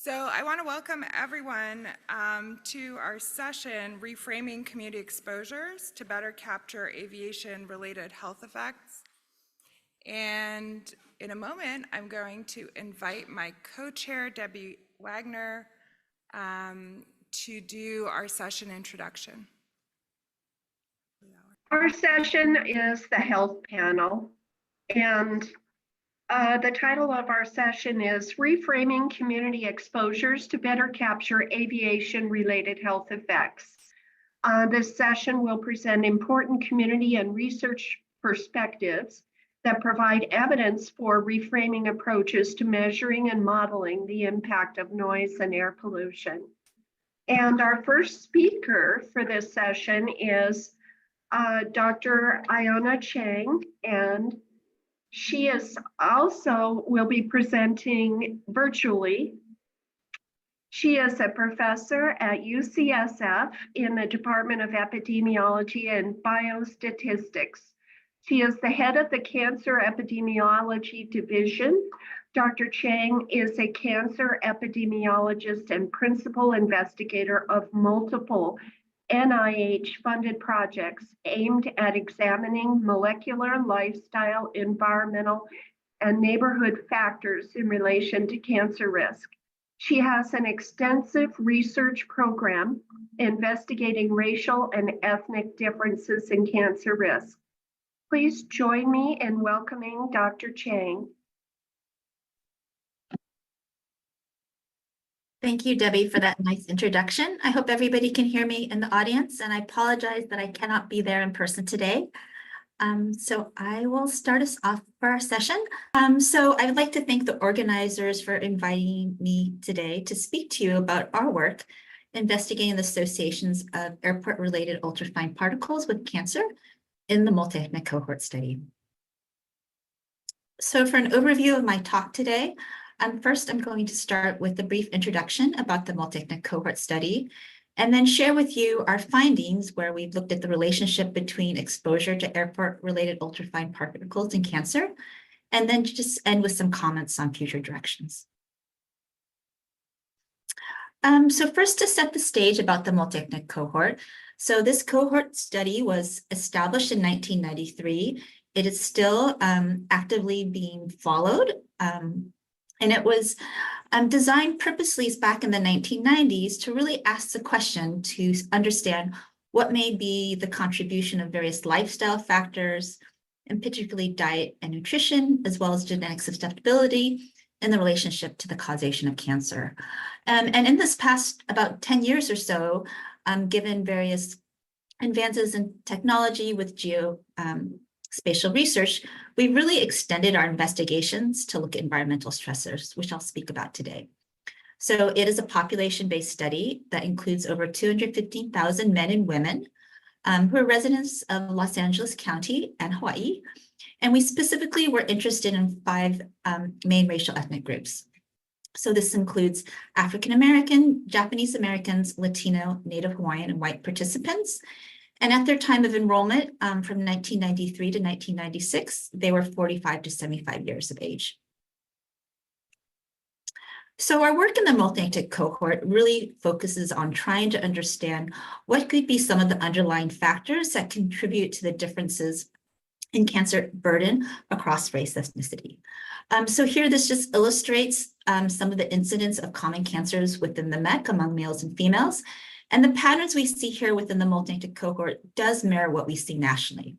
So I want to welcome everyone to our session, Reframing Community Exposures to Better Capture Aviation-Related Health Effects. And in a moment, I'm going to invite my co-chair, Debi Wagner, to do our session introduction. Our session is the health panel, and the title of our session is Reframing Community Exposures to Better Capture Aviation-Related Health Effects. This session will present important community and research perspectives that provide evidence for reframing approaches to measuring and modeling the impact of noise and air pollution. And our first speaker for this session is Dr. Iona Cheng, and she is also will be presenting virtually. She is a professor at UCSF in the Department of Epidemiology and Biostatistics. She is the head of the Cancer Epidemiology Division. Dr. Cheng is a cancer epidemiologist and principal investigator of multiple NIH-funded projects aimed at examining molecular, lifestyle, environmental, and neighborhood factors in relation to cancer risk. She has an extensive research program investigating racial and ethnic differences in cancer risk. Please join me in welcoming Dr. Cheng. Thank you, Debbie, for that nice introduction. I hope everybody can hear me in the audience, and I apologize that I cannot be there in person today. So I will start us off for our session. So I would like to thank the organizers for inviting me today to speak to you about our work investigating the associations of airport-related ultrafine particles with cancer in the multi-ethnic cohort study. So for an overview of my talk today, first, I'm going to start with a brief introduction about the multi-ethnic cohort study, and then share with you our findings where we've looked at the relationship between exposure to airport-related ultrafine particles and cancer, and then just end with some comments on future directions. So first, to set the stage about the multi-ethnic cohort. So this cohort study was established in 1993. It is still actively being followed. And it was designed purposely back in the 1990s to really ask the question to understand what may be the contribution of various lifestyle factors, and particularly diet and nutrition, as well as genetic susceptibility in the relationship to the causation of cancer. And in this past about 10 years or so, given various advances in technology with spatial research, we really extended our investigations to look at environmental stressors, which I'll speak about today. So it is a population-based study that includes over 215,000 men and women who are residents of Los Angeles County and Hawaii. And we specifically were interested in 5 main racial ethnic groups. So this includes African American, Japanese Americans, Latino, Native Hawaiian, and white participants. And at their time of enrollment, from 1993 to 1996, they were 45 to 75 years of age. So our work in the multi-ethnic cohort really focuses on trying to understand what could be some of the underlying factors that contribute to the differences in cancer burden across race ethnicity. So here, this just illustrates some of the incidence of common cancers within the MEC among males and females. And the patterns we see here within the multi-ethnic cohort does mirror what we see nationally.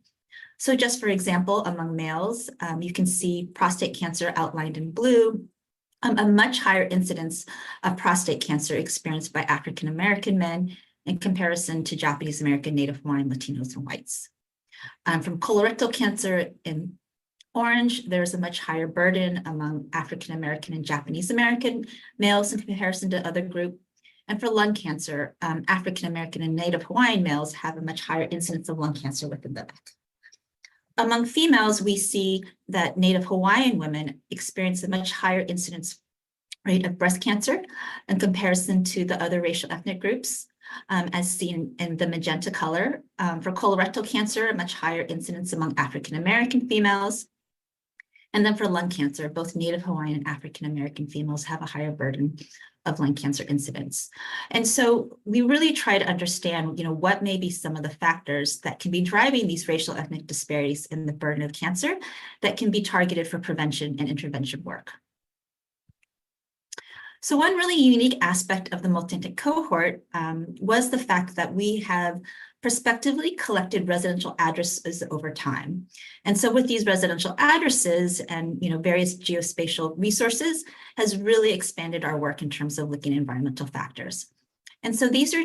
So just for example, among males, you can see prostate cancer outlined in blue, a much higher incidence of prostate cancer experienced by African American men in comparison to Japanese American, Native Hawaiian, Latinos, and whites. From colorectal cancer in orange, there's a much higher burden among African American and Japanese American males in comparison to other groups. And for lung cancer, African American and Native Hawaiian males have a much higher incidence of lung cancer within the MEC. Among females, we see that Native Hawaiian women experience a much higher incidence rate of breast cancer in comparison to the other racial ethnic groups, as seen in the magenta color. For colorectal cancer, a much higher incidence among African American females. And then for lung cancer, both Native Hawaiian and African American females have a higher burden of lung cancer incidence. And so we really try to understand, what may be some of the factors that can be driving these racial ethnic disparities in the burden of cancer that can be targeted for prevention and intervention work. So one really unique aspect of the multi-ethnic cohort was the fact that we have prospectively collected residential addresses over time. And so with these residential addresses and various geospatial resources has really expanded our work in terms of looking at environmental factors. And so these are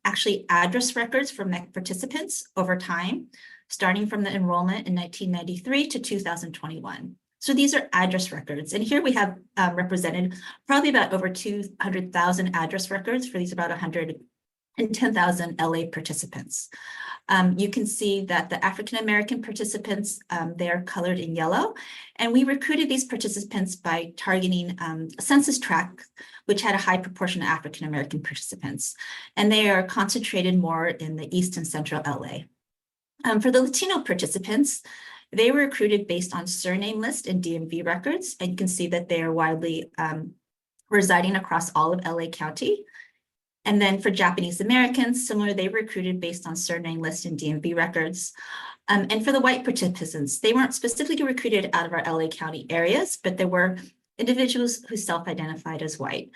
actually address records for MEC participants over time, starting from the enrollment in 1993 to 2021. So these are address records. And here we have represented probably about over 200,000 address records for these about 110,000 LA participants. You can see that the African-American participants, they're colored in yellow. And we recruited these participants by targeting a census tract, which had a high proportion of African-American participants. And they are concentrated more in the East and Central LA. For the Latino participants, they were recruited based on surname list and DMV records, and you can see that they are widely residing across all of LA County. And then for Japanese Americans, similar, they were recruited based on surname list and DMV records. And for the white participants, they weren't specifically recruited out of our LA County areas, but there were individuals who self-identified as white.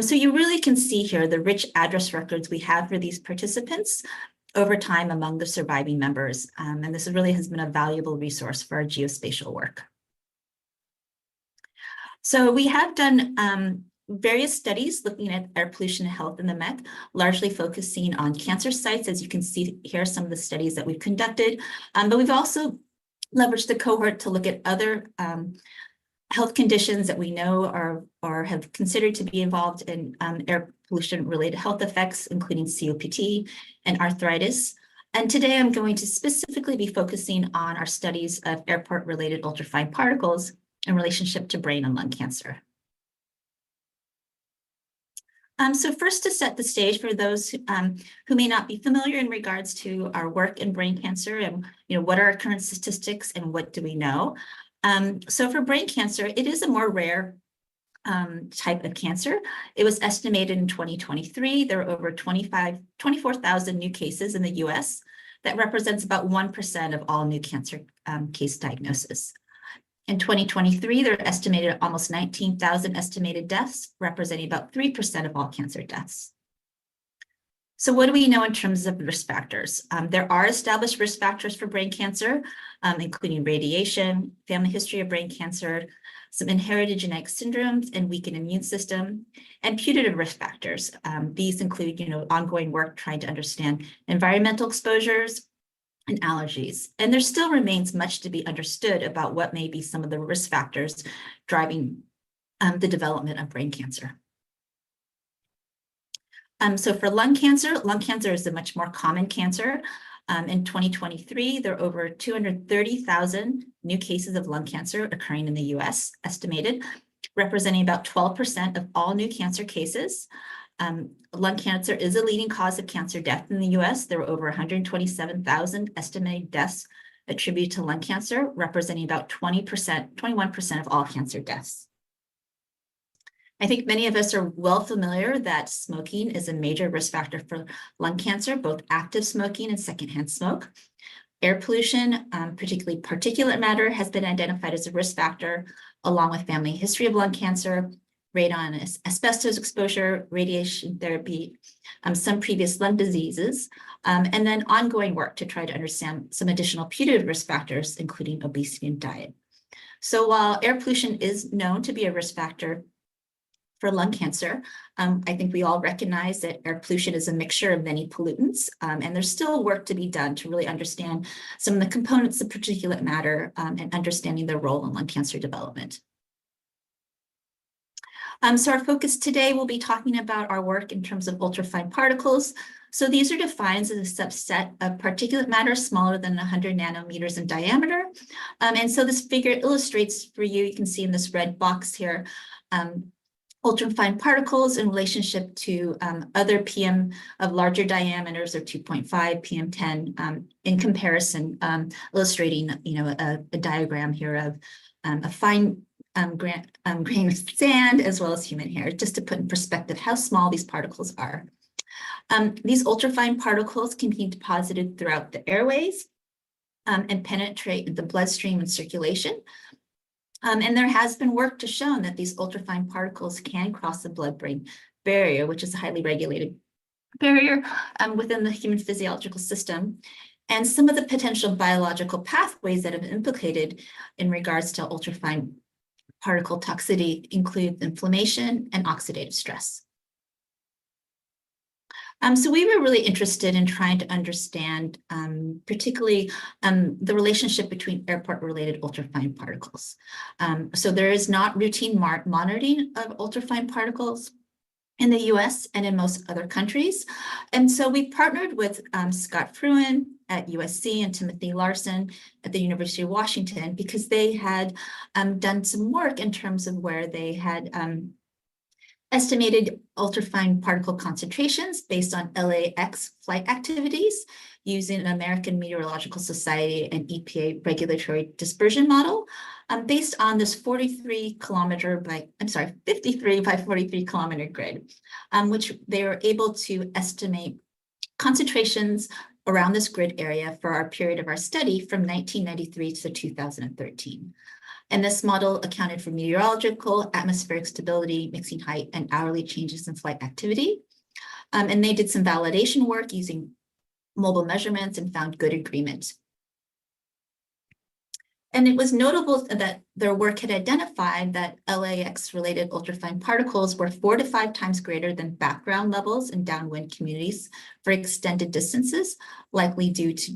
So you really can see here the rich address records we have for these participants over time among the surviving members. And this really has been a valuable resource for our geospatial work. So we have done various studies looking at air pollution and health in the MEC, largely focusing on cancer sites. As you can see here, some of the studies that we've conducted, but we've also leveraged the cohort to look at other health conditions that we know are or have considered to be involved in air pollution-related health effects, including COPD and arthritis. And today I'm going to specifically be focusing on our studies of airport-related ultrafine particles in relationship to brain and lung cancer. So first, to set the stage for those who may not be familiar in regards to our work in brain cancer and what are our current statistics and what do we know. So for brain cancer, it is a more rare type of cancer. It was estimated in 2023, there were over 24,000 new cases in the US. That represents about 1% of all new cancer case diagnosis. In 2023, there are estimated almost 19,000 estimated deaths, representing about 3% of all cancer deaths. So what do we know in terms of risk factors? There are established risk factors for brain cancer, including radiation, family history of brain cancer, some inherited genetic syndromes and weakened immune system, and putative risk factors. These include, ongoing work trying to understand environmental exposures and allergies. And there still remains much to be understood about what may be some of the risk factors driving the development of brain cancer. So for lung cancer is a much more common cancer. In 2023, there are over 230,000 new cases of lung cancer occurring in the US, estimated, representing about 12% of all new cancer cases. Lung cancer is a leading cause of cancer death in the US. There were over 127,000 estimated deaths attributed to lung cancer, representing about 21% of all cancer deaths. I think many of us are well familiar that smoking is a major risk factor for lung cancer, both active smoking and secondhand smoke. Air pollution, particularly particulate matter, has been identified as a risk factor, along with family history of lung cancer, radon asbestos exposure, radiation therapy, some previous lung diseases, and then ongoing work to try to understand some additional putative risk factors, including obesity and diet. So while air pollution is known to be a risk factor for lung cancer, I think we all recognize that air pollution is a mixture of many pollutants, and there's still work to be done to really understand some of the components of particulate matter and understanding their role in lung cancer development. So our focus today will be talking about our work in terms of ultrafine particles. So these are defined as a subset of particulate matter smaller than 100 nanometers in diameter. And so this figure illustrates for you, you can see in this red box here, ultrafine particles in relationship to other PM of larger diameters or 2.5, PM10 in comparison, illustrating a diagram here of a fine grain of sand, as well as human hair, just to put in perspective how small these particles are. These ultrafine particles can be deposited throughout the airways and penetrate the bloodstream and circulation. And there has been work to show that these ultrafine particles can cross the blood-brain barrier, which is a highly regulated barrier within the human physiological system. And some of the potential biological pathways that have implicated in regards to ultrafine particle toxicity include inflammation and oxidative stress. So we were really interested in trying to understand particularly the relationship between airport-related ultrafine particles. So there is not routine monitoring of ultrafine particles in the US and in most other countries. And so we partnered with Scott Fruin at USC and Timothy Larson at the University of Washington, because they had done some work in terms of where they had estimated ultrafine particle concentrations based on LAX flight activities using an American Meteorological Society and EPA regulatory dispersion model based on this 53 by 43 kilometer grid, which they were able to estimate concentrations around this grid area for our period of our study from 1993 to 2013. And this model accounted for meteorological, atmospheric stability, mixing height, and hourly changes in flight activity. And they did some validation work using mobile measurements and found good agreement. And it was notable that their work had identified that LAX-related ultrafine particles were 4 to 5 times greater than background levels in downwind communities for extended distances, likely due to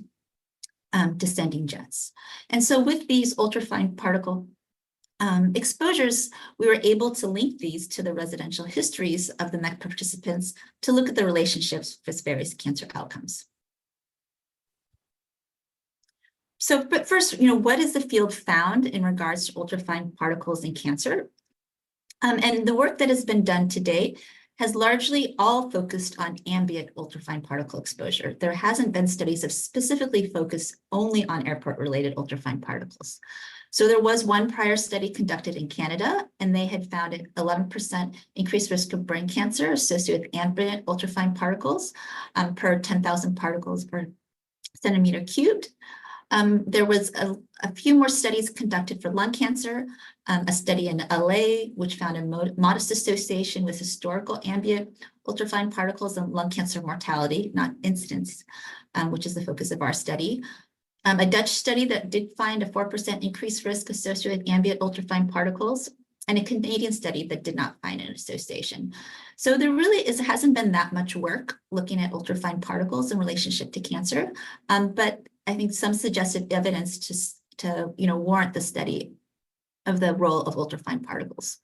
descending jets. And so with these ultrafine particle exposures, we were able to link these to the residential histories of the MEC participants to look at the relationships with various cancer outcomes. So, but first, what has the field found in regards to ultrafine particles in cancer? And the work that has been done to date has largely all focused on ambient ultrafine particle exposure. There hasn't been studies that specifically focused only on airport-related ultrafine particles. So there was one prior study conducted in Canada, and they had found an 11% increased risk of brain cancer associated with ambient ultrafine particles per 10,000 particles per centimeter cubed. There was a few more studies conducted for lung cancer, a study in LA, which found a modest association with historical ambient ultrafine particles and lung cancer mortality, not incidence, which is the focus of our study. A Dutch study that did find a 4% increased risk associated with ambient ultrafine particles, and a Canadian study that did not find an association. So there really hasn't been that much work looking at ultrafine particles in relationship to cancer, but I think some suggested evidence to warrant the study of the role of ultrafine particles.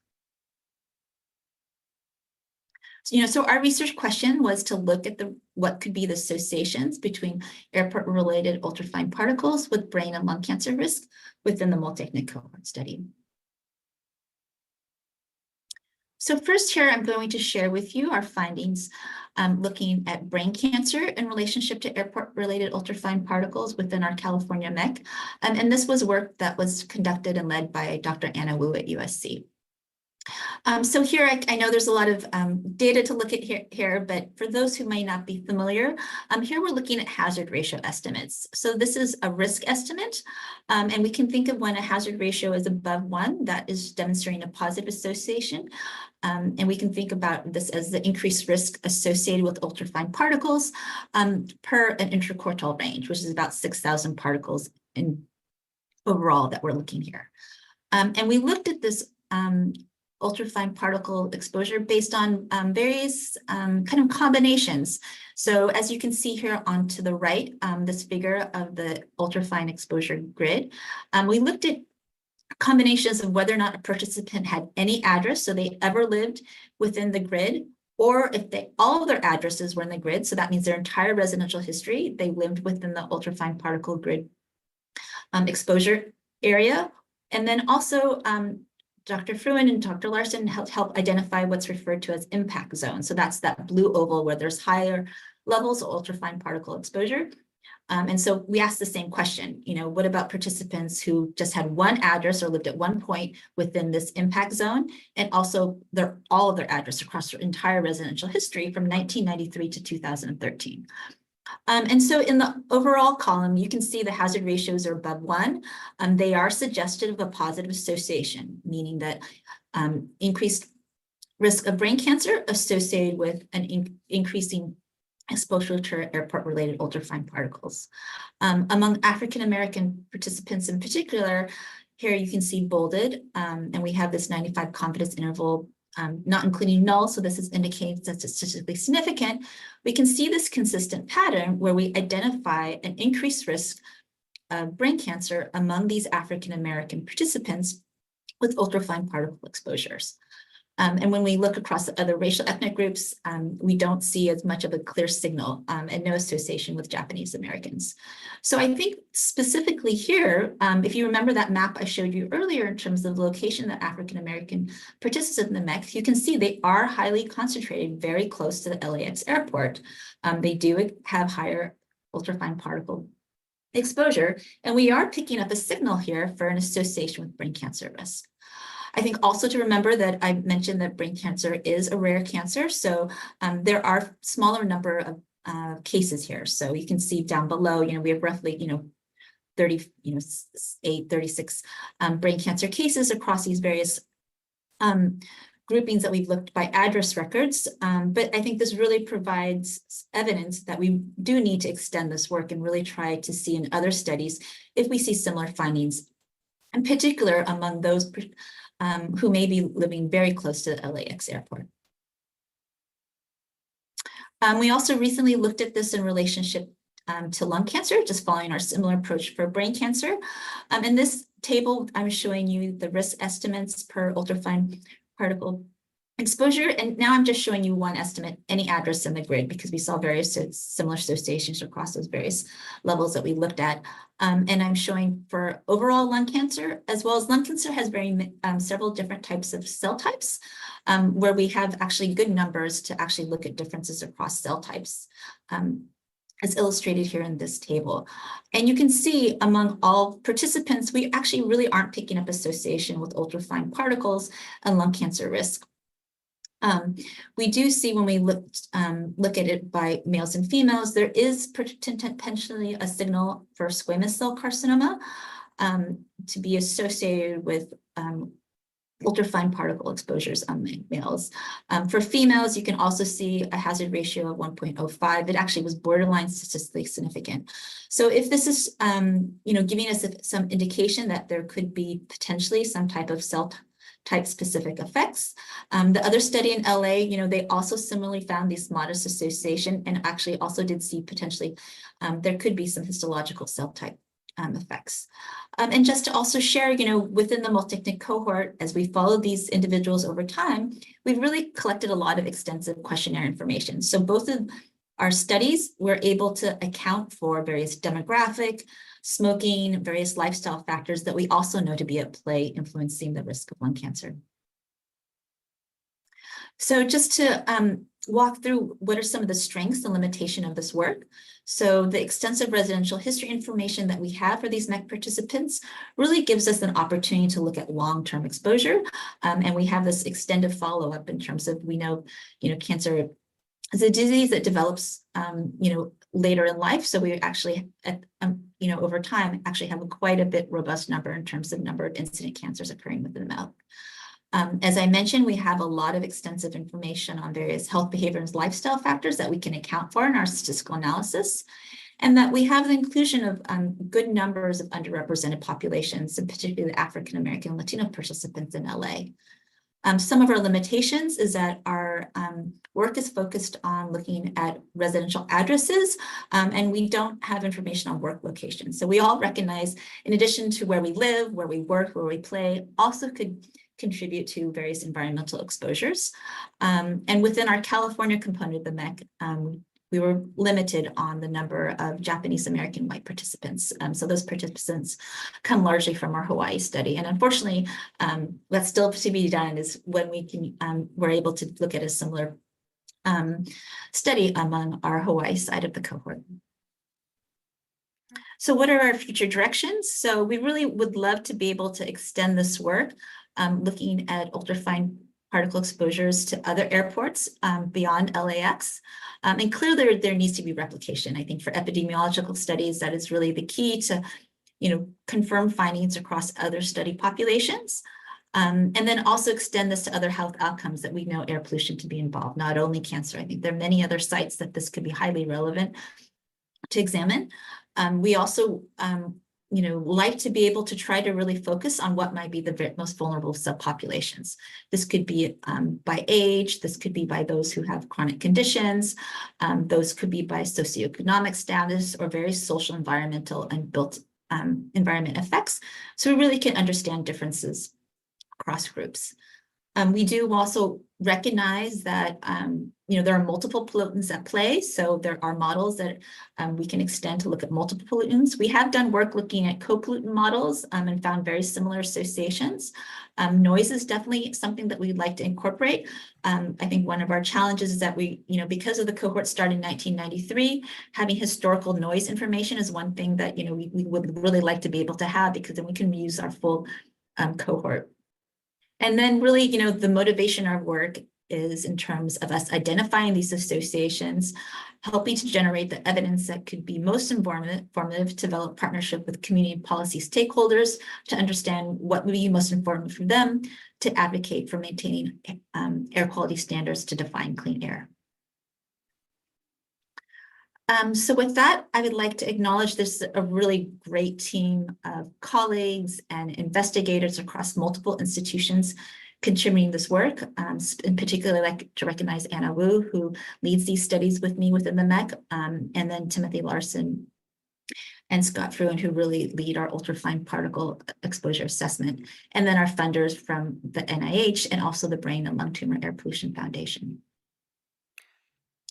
So our research question was to look at what could be the associations between airport-related ultrafine particles with brain and lung cancer risk within the Multiethnic Cohort study. So first here, I'm going to share with you our findings looking at brain cancer in relationship to airport-related ultrafine particles within our California MEC. And this was work that was conducted and led by Dr. Anna Wu at USC. So here, I know there's a lot of data to look at here, but for those who may not be familiar, here we're looking at hazard ratio estimates. So this is a risk estimate, and we can think of when a hazard ratio is above 1, that is demonstrating a positive association. And we can think about this as the increased risk associated with ultrafine particles per an interquartile range, which is about 6,000 particles in overall that we're looking here. And we looked at this ultrafine particle exposure based on various kind of combinations. So as you can see here on to the right, this figure of the ultrafine exposure grid, we looked at combinations of whether or not a participant had any address, so they ever lived within the grid, or if all of their addresses were in the grid, so that means their entire residential history, they lived within the ultrafine particle grid exposure area. And then also Dr. Fruin and Dr. Larson help identify what's referred to as impact zone. So that's that blue oval where there's higher levels of ultrafine particle exposure. And so we asked the same question, what about participants who just had one address or lived at one point within this impact zone, and also all of their address across their entire residential history from 1993 to 2013. And so in the overall column, you can see the hazard ratios are above 1. They are suggestive of a positive association, meaning that increased risk of brain cancer associated with an increasing exposure to airport-related ultrafine particles. Among African-American participants in particular, here you can see bolded, and we have this 95 confidence interval, not including null, so this indicates that it's statistically significant. We can see this consistent pattern where we identify an increased risk of brain cancer among these African-American participants with ultrafine particle exposures. And when we look across the other racial ethnic groups, we don't see as much of a clear signal and no association with Japanese Americans. So I think specifically here, if you remember that map I showed you earlier in terms of the location that African American participants in the MEC, you can see they are highly concentrated very close to the LAX airport. They do have higher ultrafine particle exposure, and we are picking up a signal here for an association with brain cancer risk. I think also to remember that I mentioned that brain cancer is a rare cancer, so there are smaller number of cases here. So you can see down below, we have roughly, 36 brain cancer cases across these various groupings that we've looked by address records. But I think this really provides evidence that we do need to extend this work and really try to see in other studies if we see similar findings, in particular among those who may be living very close to the LAX airport. We also recently looked at this in relationship to lung cancer, just following our similar approach for brain cancer. In this table, I'm showing you the risk estimates per ultrafine particle exposure, and now I'm just showing you one estimate, any address in the grid, because we saw various similar associations across those various levels that we looked at. And I'm showing for overall lung cancer, as well as lung cancer has several different types of cell types, where we have actually good numbers to actually look at differences across cell types, as illustrated here in this table. And you can see among all participants, we actually really aren't picking up association with ultrafine particles and lung cancer risk. We do see when we look at it by males and females, there is potentially a signal for squamous cell carcinoma to be associated with ultrafine particle exposures among males. For females, you can also see a hazard ratio of 1.05. It actually was borderline statistically significant. So if this is, giving us some indication that there could be potentially some type of cell type specific effects. The other study in LA, they also similarly found these modest association and actually also did see potentially there could be some histological cell type effects. And just to also share, within the multiethnic cohort, as we follow these individuals over time, we've really collected a lot of extensive questionnaire information. So both of our studies were able to account for various demographic, smoking, various lifestyle factors that we also know to be at play influencing the risk of lung cancer. So just to walk through what are some of the strengths and limitation of this work. So the extensive residential history information that we have for these MEC participants really gives us an opportunity to look at long-term exposure. And we have this extended follow-up in terms of, we know, cancer is a disease that develops, later in life. So we actually, over time, actually have a quite a bit robust number in terms of number of incident cancers occurring within the mouth. As I mentioned, we have a lot of extensive information on various health behaviors and lifestyle factors that we can account for in our statistical analysis, and that we have the inclusion of good numbers of underrepresented populations, and particularly the African American and Latino participants in LA. Some of our limitations is that our work is focused on looking at residential addresses, and we don't have information on work locations. So we all recognize, in addition to where we live, where we work, where we play, also could contribute to various environmental exposures. And within our California component of the MEC, we were limited on the number of Japanese American white participants. So those participants come largely from our Hawaii study. And unfortunately, what's still to be done is when we're able to look at a similar study among our Hawaii side of the cohort. So what are our future directions? So we really would love to be able to extend this work, looking at ultrafine particle exposures to other airports beyond LAX. And clearly there needs to be replication. I think for epidemiological studies, that is really the key to, confirm findings across other study populations. And then also extend this to other health outcomes that we know air pollution to be involved, not only cancer. I think there are many other sites that this could be highly relevant to examine. We also, like to be able to try to really focus on what might be the most vulnerable subpopulations. This could be by age, this could be by those who have chronic conditions, those could be by socioeconomic status or various social, environmental, and built environment effects. So we really can understand differences across groups. We do also recognize that, there are multiple pollutants at play. So there are models that we can extend to look at multiple pollutants. We have done work looking at co-pollutant models and found very similar associations. Noise is definitely something that we'd like to incorporate. I think one of our challenges is that we, because of the cohort started in 1993, having historical noise information is one thing that, we would really like to be able to have, because then we can use our full cohort. And then really, the motivation of our work is in terms of us identifying these associations, helping to generate the evidence that could be most informative to develop partnership with community policy stakeholders to understand what would be most informative for them, to advocate for maintaining air quality standards to define clean air. So with that, I would like to acknowledge this a really great team of colleagues and investigators across multiple institutions contributing this work. In particular, I'd like to recognize Anna Wu, who leads these studies with me within the MEC, and then Timothy Larson and Scott Fruin, who really lead our ultrafine particle exposure assessment, and then our funders from the NIH and also the Brain and Lung Tumor Air Pollution Foundation.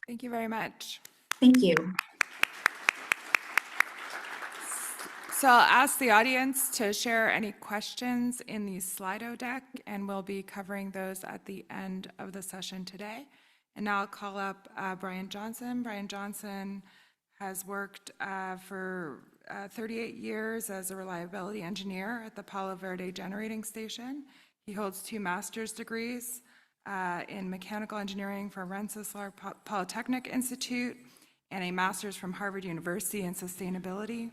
Thank you very much. Thank you. So I'll ask the audience to share any questions in the Slido deck, and we'll be covering those at the end of the session today. And now I'll call up Bryan Johnson. Bryan Johnson has worked for 38 years as a reliability engineer at the Palo Verde Generating Station. He holds 2 master's degrees in mechanical engineering from Rensselaer Polytechnic Institute and a master's from Harvard University in sustainability.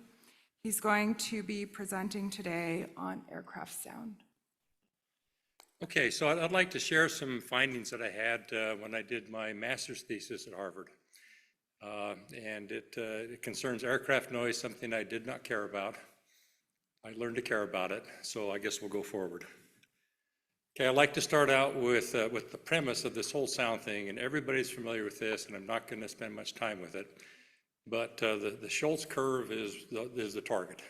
He's going to be presenting today on aircraft sound. Okay, so I'd like to share some findings that I had when I did my master's thesis at Harvard. And it concerns aircraft noise, something I did not care about. I learned to care about it, so I guess we'll go forward. Okay, I'd like to start out with the premise of this whole sound thing, and everybody's familiar with this, and I'm not going to spend much time with it. But the Schultz curve is the target.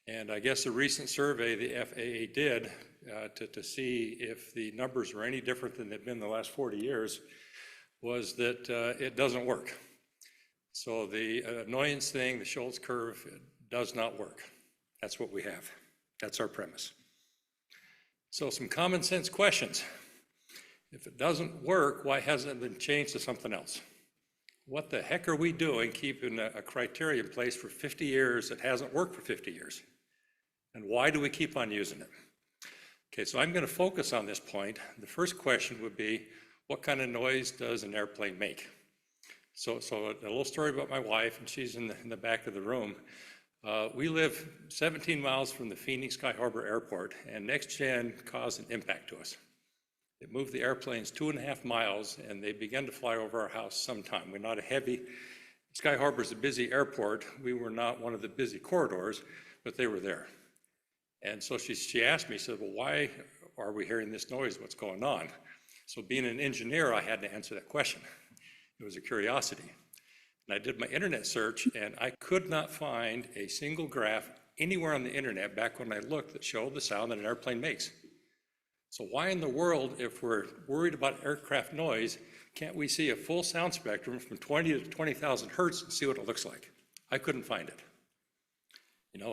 And I guess a recent survey the FAA did to see if the numbers were any different than they've been the last 40 years was that it doesn't work. So the annoyance thing, the Schultz curve, does not work. That's what we have. That's our premise. So some common sense questions. If it doesn't work, why hasn't it been changed to something else? What the heck are we doing keeping a criteria in place for 50 years that hasn't worked for 50 years? And why do we keep on using it? Okay, so I'm going to focus on this point. The first question would be, what kind of noise does an airplane make? So a little story about my wife, and she's in the back of the room. We live 17 miles from the Phoenix Sky Harbor Airport, and NextGen caused an impact to us. It moved the airplanes 2.5 miles, and they began to fly over our house sometime. We're not a heavy, Sky Harbor is a busy airport. We were not one of the busy corridors, but they were there. And so she asked me, said, well, why are we hearing this noise? What's going on? So being an engineer, I had to answer that question. It was a curiosity. And I did my internet search, and I could not find a single graph anywhere on the internet back when I looked that showed the sound that an airplane makes. So why in the world, if we're worried about aircraft noise, can't we see a full sound spectrum from 20 to 20,000 hertz and see what it looks like? I couldn't find it.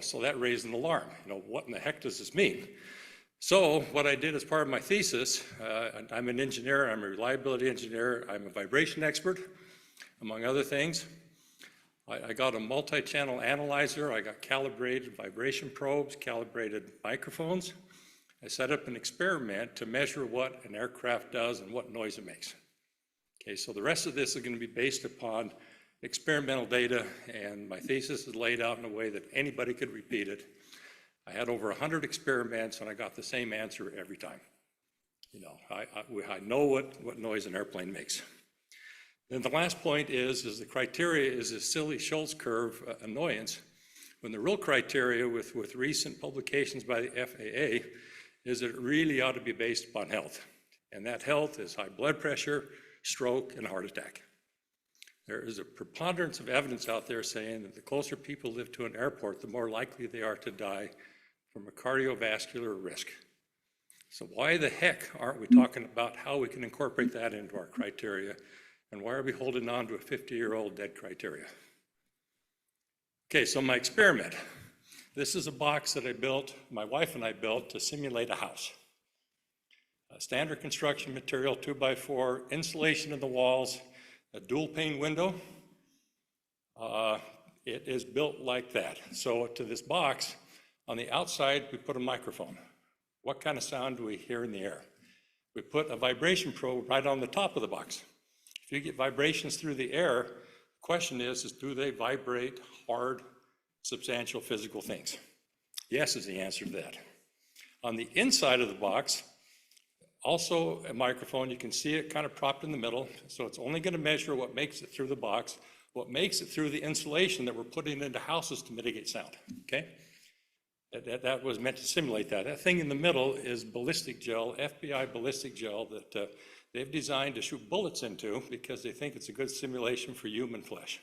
So that raised an alarm. What in the heck does this mean? So what I did as part of my thesis, I'm an engineer, I'm a reliability engineer, I'm a vibration expert, among other things. I got a multi-channel analyzer, I got calibrated vibration probes, calibrated microphones. I set up an experiment to measure what an aircraft does and what noise it makes. Okay, so the rest of this is going to be based upon experimental data, and my thesis is laid out in a way that anybody could repeat it. I had over 100 experiments and I got the same answer every time. You know, I know what noise an airplane makes. Then the last point is the criteria is a silly Schultz curve annoyance, when the real criteria with recent publications by the FAA is that it really ought to be based upon health. And that health is high blood pressure, stroke, and heart attack. There is a preponderance of evidence out there saying that the closer people live to an airport, the more likely they are to die from a cardiovascular risk. So why the heck aren't we talking about how we can incorporate that into our criteria, and why are we holding on to a 50-year-old dead criteria? Okay, so my experiment. This is a box that I built, my wife and I built to simulate a house. A standard construction material, 2x4, insulation in the walls, a dual pane window. It is built like that. So to this box, on the outside, we put a microphone. What kind of sound do we hear in the air? We put a vibration probe right on the top of the box. If you get vibrations through the air, the question is do they vibrate hard, substantial physical things? Yes is the answer to that. On the inside of the box, also a microphone. You can see it kind of propped in the middle, so it's only going to measure what makes it through the box, what makes it through the insulation that we're putting into houses to mitigate sound, okay? That was meant to simulate that. That thing in the middle is ballistic gel, FBI ballistic gel that they've designed to shoot bullets into because they think it's a good simulation for human flesh.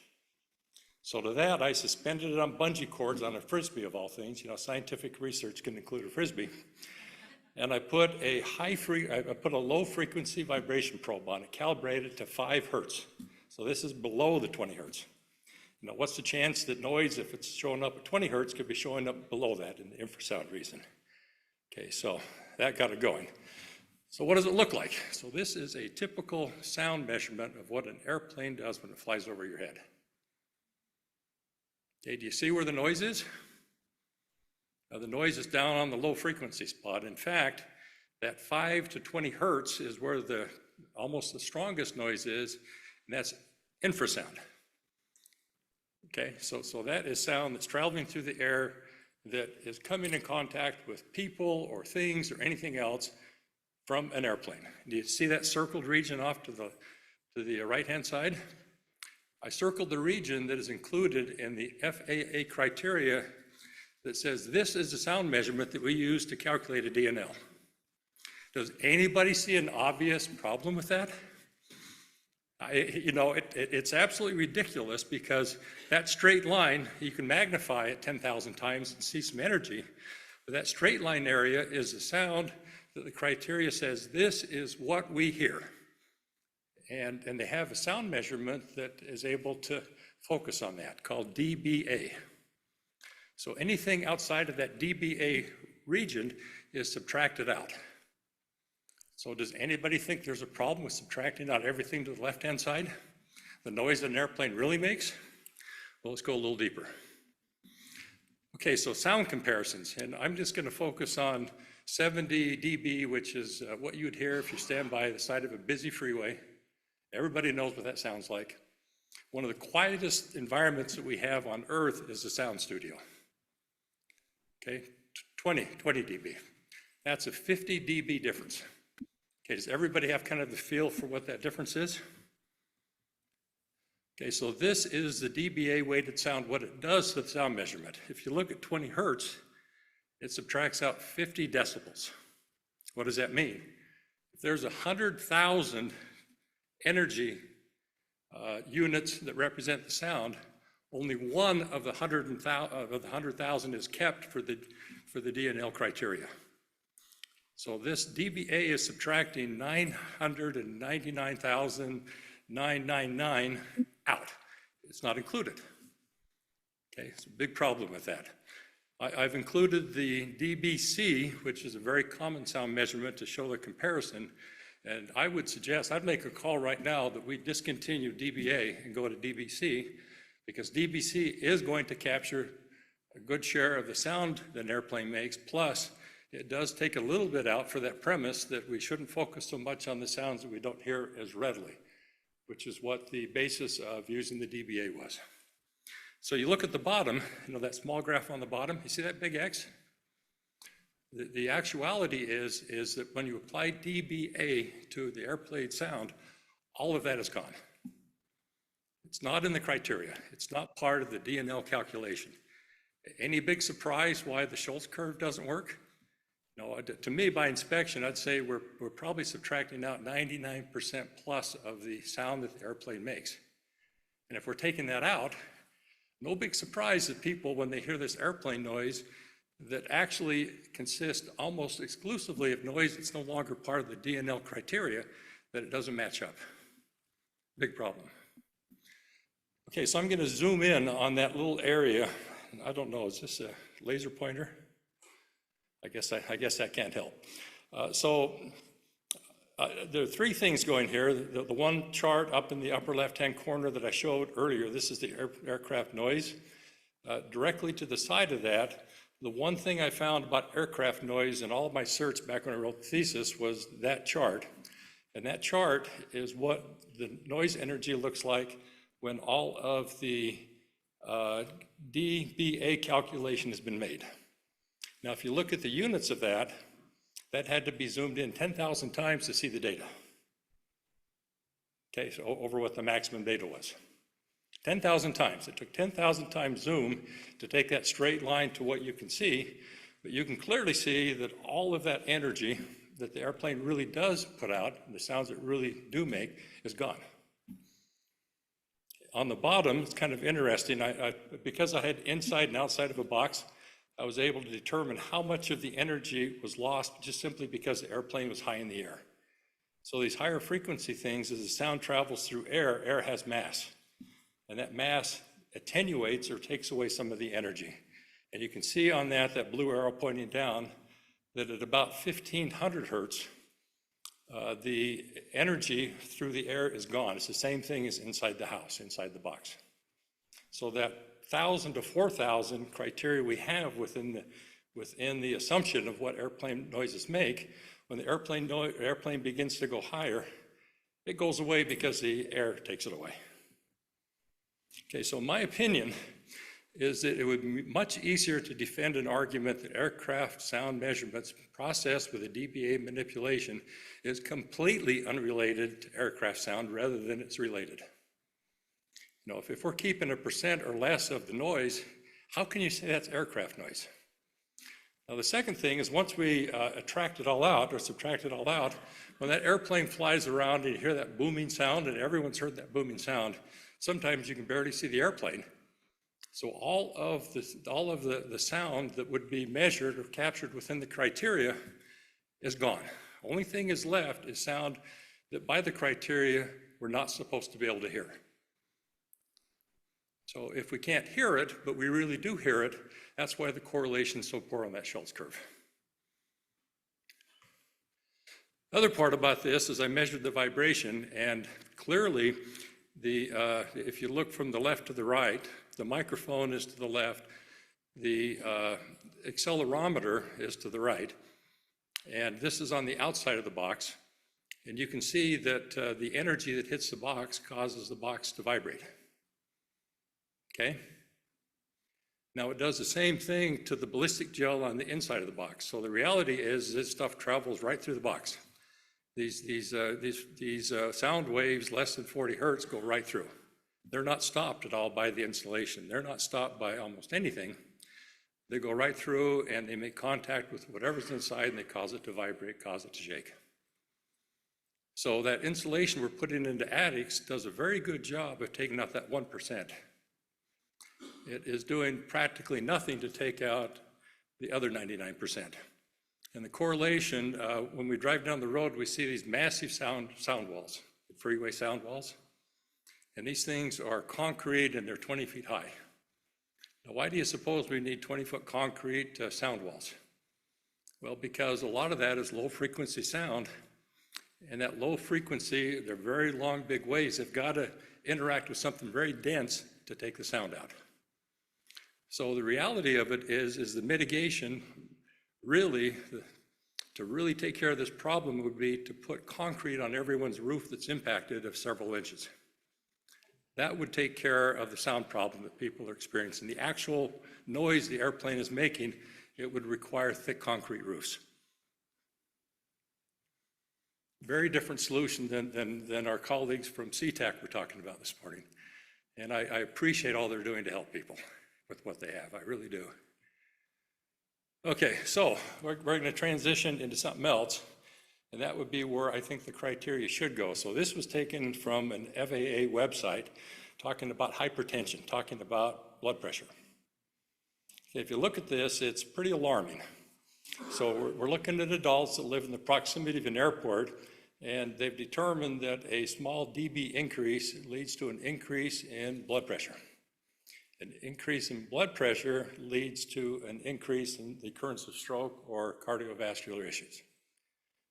So to that, I suspended it on bungee cords on a Frisbee of all things. You know, scientific research can include a Frisbee. And I put a low frequency vibration probe on it, calibrated to 5 hertz. So this is below the 20 hertz. You know, what's the chance that noise, if it's showing up at 20 hertz, could be showing up below that in the infrasound region? Okay, so that got it going. So what does it look like? So this is a typical sound measurement of what an airplane does when it flies over your head. Okay, do you see where the noise is? The noise is down on the low frequency spot. In fact, that 5 to 20 hertz is where almost the strongest noise is, and that's infrasound. Okay, so that is sound that's traveling through the air that is coming in contact with people or things or anything else from an airplane. Do you see that circled region off to the right-hand side? I circled the region that is included in the FAA criteria that says this is the sound measurement that we use to calculate a DNL. Does anybody see an obvious problem with that? It's absolutely ridiculous because that straight line, you can magnify it 10,000 times and see some energy, but that straight line area is the sound that the criteria says this is what we hear. And they have a sound measurement that is able to focus on that called dBA. So anything outside of that dBA region is subtracted out. So does anybody think there's a problem with subtracting out everything to the left-hand side? The noise that an airplane really makes? Well, let's go a little deeper. Okay, so sound comparisons, and I'm just going to focus on 70 dB, which is what you would hear if you stand by the side of a busy freeway. Everybody knows what that sounds like. One of the quietest environments that we have on Earth is the sound studio. Okay, 20 dB. That's a 50 dB difference. Okay, does everybody have kind of the feel for what that difference is? Okay, so this is the dBA weighted sound, what it does to the sound measurement. If you look at 20 hertz, it subtracts out 50 decibels. What does that mean? If there's 100,000 energy units that represent the sound, only one of the 100,000 is kept for the DNL criteria. So this dBA is subtracting 999,999 out. It's not included. Okay, it's a big problem with that. I've included the dBc, which is a very common sound measurement to show the comparison. And I would suggest, I'd make a call right now that we discontinue dBA and go to dBc, because DBC is going to capture a good share of the sound that an airplane makes, plus it does take a little bit out for that premise that we shouldn't focus so much on the sounds that we don't hear as readily, which is what the basis of using the DBA was. So you look at the bottom, that small graph on the bottom, you see that big X? The actuality is that when you apply DBA to the airplane sound, all of that is gone. It's not in the criteria. It's not part of the DNL calculation. Any big surprise why the Schultz curve doesn't work? No, to me, by inspection, I'd say we're probably subtracting out 99% plus of the sound that the airplane makes. And if we're taking that out, no big surprise that people, when they hear this airplane noise, that actually consists almost exclusively of noise that's no longer part of the DNL criteria, that it doesn't match up. Big problem. Okay, so I'm going to zoom in on that little area. I don't know, is this a laser pointer? I guess that can't help. There are three things going here. The one chart up in the upper left-hand corner that I showed earlier, this is the aircraft noise. Directly to the side of that, the one thing I found about aircraft noise in all of my search back when I wrote the thesis was that chart. And that chart is what the noise energy looks like when all of the DBA calculation has been made. Now, if you look at the units of that, that had to be zoomed in 10,000 times to see the data. Okay, so over what the maximum data was. 10,000 times. It took 10,000 times zoom to take that straight line to what you can see, but you can clearly see that all of that energy that the airplane really does put out, and the sounds it really do make, is gone. On the bottom, it's kind of interesting. Because I had inside and outside of a box, I was able to determine how much of the energy was lost just simply because the airplane was high in the air. So these higher frequency things, as the sound travels through air, air has mass. And that mass attenuates or takes away some of the energy. And you can see on that blue arrow pointing down, that at about 1500 hertz, the energy through the air is gone. It's the same thing as inside the house, inside the box. So that 1,000 to 4,000 criteria we have within the assumption of what airplane noises make, when the airplane begins to go higher, it goes away because the air takes it away. Okay, so my opinion is that it would be much easier to defend an argument that aircraft sound measurements processed with a DBA manipulation is completely unrelated to aircraft sound rather than it's related. If we're keeping 1% or less of the noise, how can you say that's aircraft noise? Now, the second thing is once we attract it all out or subtract it all out, when that airplane flies around and you hear that booming sound, and everyone's heard that booming sound, sometimes you can barely see the airplane. So all of the sound that would be measured or captured within the criteria is gone. Only thing is left is sound that by the criteria we're not supposed to be able to hear. So if we can't hear it, but we really do hear it, that's why the correlation is so poor on that Schultz curve. Other part about this is I measured the vibration, and clearly if you look from the left to the right, the microphone is to the left, the accelerometer is to the right, and this is on the outside of the box. And you can see that the energy that hits the box causes the box to vibrate. Okay? Now it does the same thing to the ballistic gel on the inside of the box. So the reality is this stuff travels right through the box. These sound waves less than 40 hertz go right through. They're not stopped at all by the insulation. They're not stopped by almost anything. They go right through and they make contact with whatever's inside and they cause it to vibrate, cause it to shake. So that insulation we're putting into attics does a very good job of taking out that 1%. It is doing practically nothing to take out the other 99%. And the correlation, when we drive down the road, we see these massive sound walls, freeway sound walls. And these things are concrete and they're 20 feet high. Now, why do you suppose we need 20-foot concrete sound walls? Well, because a lot of that is low frequency sound. And that low frequency, they're very long, big waves. They've got to interact with something very dense to take the sound out. So the reality of it is the mitigation really, to really take care of this problem would be to put concrete on everyone's roof that's impacted of several inches. That would take care of the sound problem that people are experiencing. The actual noise the airplane is making, it would require thick concrete roofs. Very different solution than our colleagues from CTAC were talking about this morning. And I appreciate all they're doing to help people with what they have, I really do. Okay, so we're going to transition into something else, and that would be where I think the criteria should go. So this was taken from an FAA website talking about hypertension, talking about blood pressure. Okay, if you look at this, it's pretty alarming. So we're looking at adults that live in the proximity of an airport, and they've determined that a small dB increase leads to an increase in blood pressure. An increase in blood pressure leads to an increase in the occurrence of stroke or cardiovascular issues.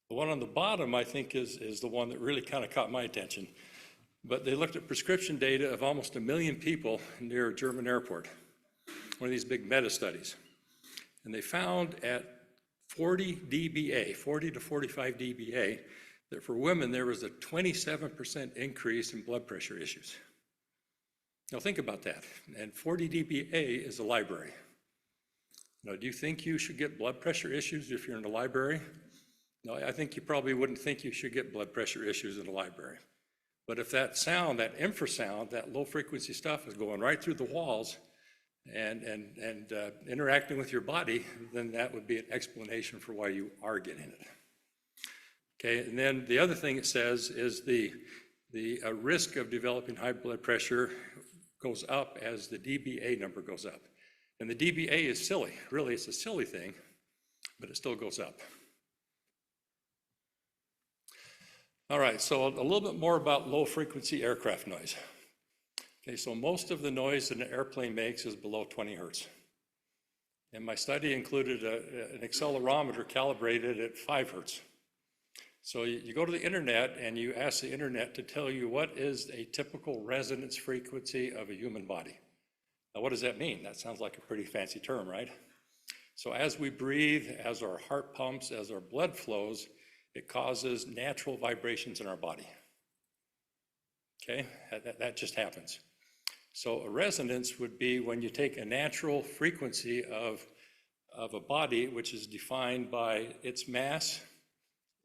The one on the bottom, I think, is the one that really kind of caught my attention. But they looked at prescription data of almost 1 million people near a German airport, one of these big meta-studies. And they found at 40 dBA, 40 to 45 dBA, that for women there was a 27% increase in blood pressure issues. Now think about that, and 40 dBA is a library. Now, do you think you should get blood pressure issues if you're in the library? No, I think you probably wouldn't think you should get blood pressure issues in a library. But if that sound, that infrasound, that low frequency stuff is going right through the walls and interacting with your body, then that would be an explanation for why you are getting it. Okay, and then the other thing it says is the risk of developing high blood pressure goes up as the dBA number goes up. And the dBA is silly. Really, it's a silly thing, but it still goes up. All right, so a little bit more about low frequency aircraft noise. Okay, so most of the noise that an airplane makes is below 20 hertz. And my study included an accelerometer calibrated at 5 hertz. So you go to the internet and you ask the internet to tell you what is a typical resonance frequency of a human body. Now, what does that mean? That sounds like a pretty fancy term, right? So as we breathe, as our heart pumps, as our blood flows, it causes natural vibrations in our body. Okay, that just happens. So a resonance would be when you take a natural frequency of a body, which is defined by its mass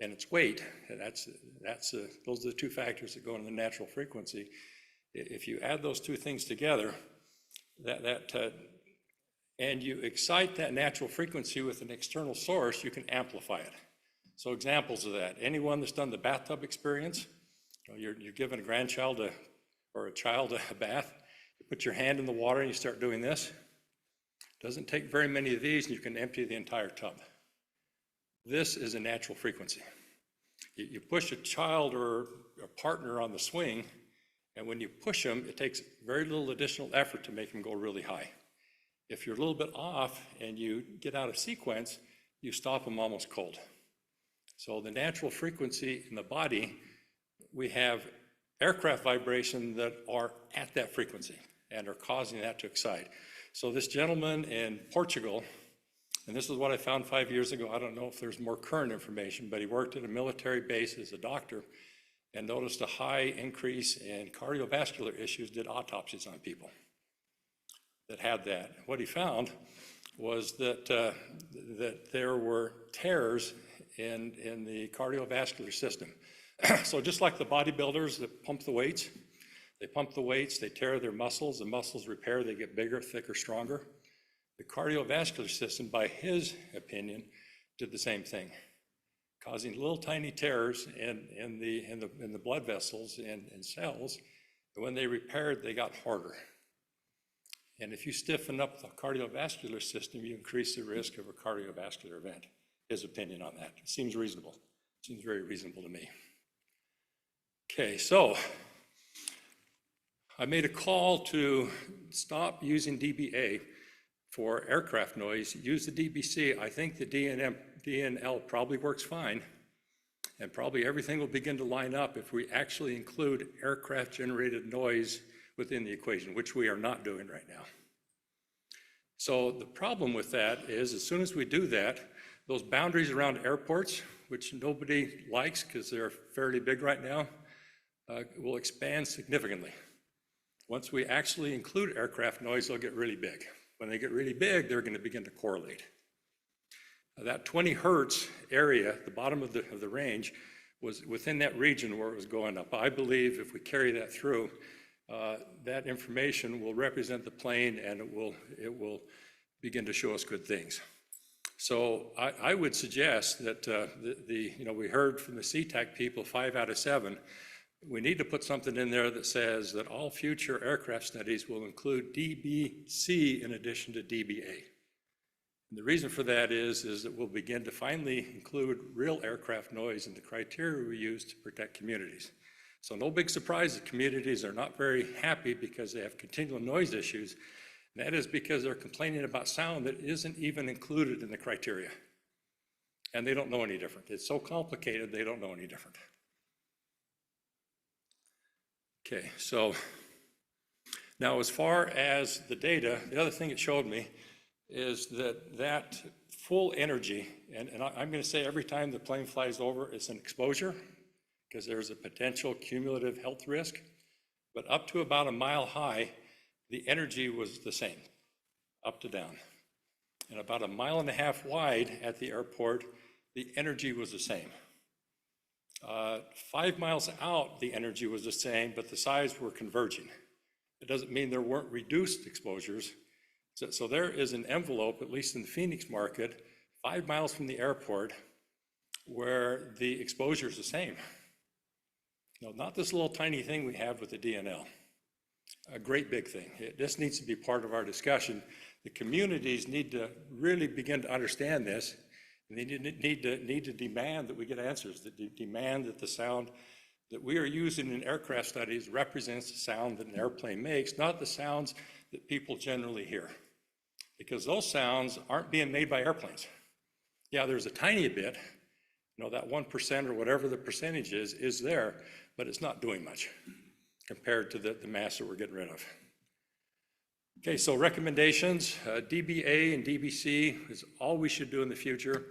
and its weight, and those are the two factors that go into the natural frequency. If you add those two things together, and you excite that natural frequency with an external source, you can amplify it. So examples of that, anyone that's done the bathtub experience, you're giving a grandchild or a child a bath, you put your hand in the water and you start doing this. Doesn't take very many of these and you can empty the entire tub. This is a natural frequency. You push a child or a partner on the swing, and when you push them, it takes very little additional effort to make them go really high. If you're a little bit off and you get out of sequence, you stop them almost cold. So the natural frequency in the body, we have aircraft vibration that are at that frequency and are causing that to excite. So this gentleman in Portugal, and this is what I found 5 years ago. I don't know if there's more current information, but he worked at a military base as a doctor and noticed a high increase in cardiovascular issues, did autopsies on people that had that. What he found was that there were tears in the cardiovascular system. So just like the bodybuilders that pump the weights, they tear their muscles, the muscles repair, they get bigger, thicker, stronger. The cardiovascular system, by his opinion, did the same thing, causing little tiny tears in the blood vessels and cells. And when they repaired, they got harder. And if you stiffen up the cardiovascular system, you increase the risk of a cardiovascular event. His opinion on that. It seems reasonable. Seems very reasonable to me. Okay, so I made a call to stop using dBA for aircraft noise, use the DBC. I think the DNL probably works fine, and probably everything will begin to line up if we actually include aircraft-generated noise within the equation, which we are not doing right now. So the problem with that is as soon as we do that, those boundaries around airports, which nobody likes because they're fairly big right now, will expand significantly. Once we actually include aircraft noise, they'll get really big. When they get really big, they're going to begin to correlate. That 20 hertz area, the bottom of the range, was within that region where it was going up. I believe if we carry that through, that information will represent the plane and it will begin to show us good things. So I would suggest that we heard from the CTAC people 5 out of 7. We need to put something in there that says that all future aircraft studies will include DBC in addition to DBA. And the reason for that is that we'll begin to finally include real aircraft noise in the criteria we use to protect communities. So no big surprise that communities are not very happy because they have continual noise issues. And that is because they're complaining about sound that isn't even included in the criteria. And they don't know any different. It's so complicated, they don't know any different. Okay, so now as far as the data, the other thing it showed me is that full energy, and I'm going to say every time the plane flies over, it's an exposure because there's a potential cumulative health risk, but up to about a mile high, the energy was the same, up to down. And about 1.5 miles wide at the airport, the energy was the same. 5 miles out, the energy was the same, but the sides were converging. It doesn't mean there weren't reduced exposures. So there is an envelope, at least in the Phoenix market, 5 miles from the airport, where the exposure is the same. No, not this little tiny thing we have with the DNL. A great big thing. This needs to be part of our discussion. The communities need to really begin to understand this, and they need to demand that we get answers, that demand that the sound that we are using in aircraft studies represents the sound that an airplane makes, not the sounds that people generally hear. Because those sounds aren't being made by airplanes. Yeah, there's a tiny bit, that 1% or whatever the percentage is there, but it's not doing much compared to the mass that we're getting rid of. Okay, so recommendations, DBA and DBC is all we should do in the future.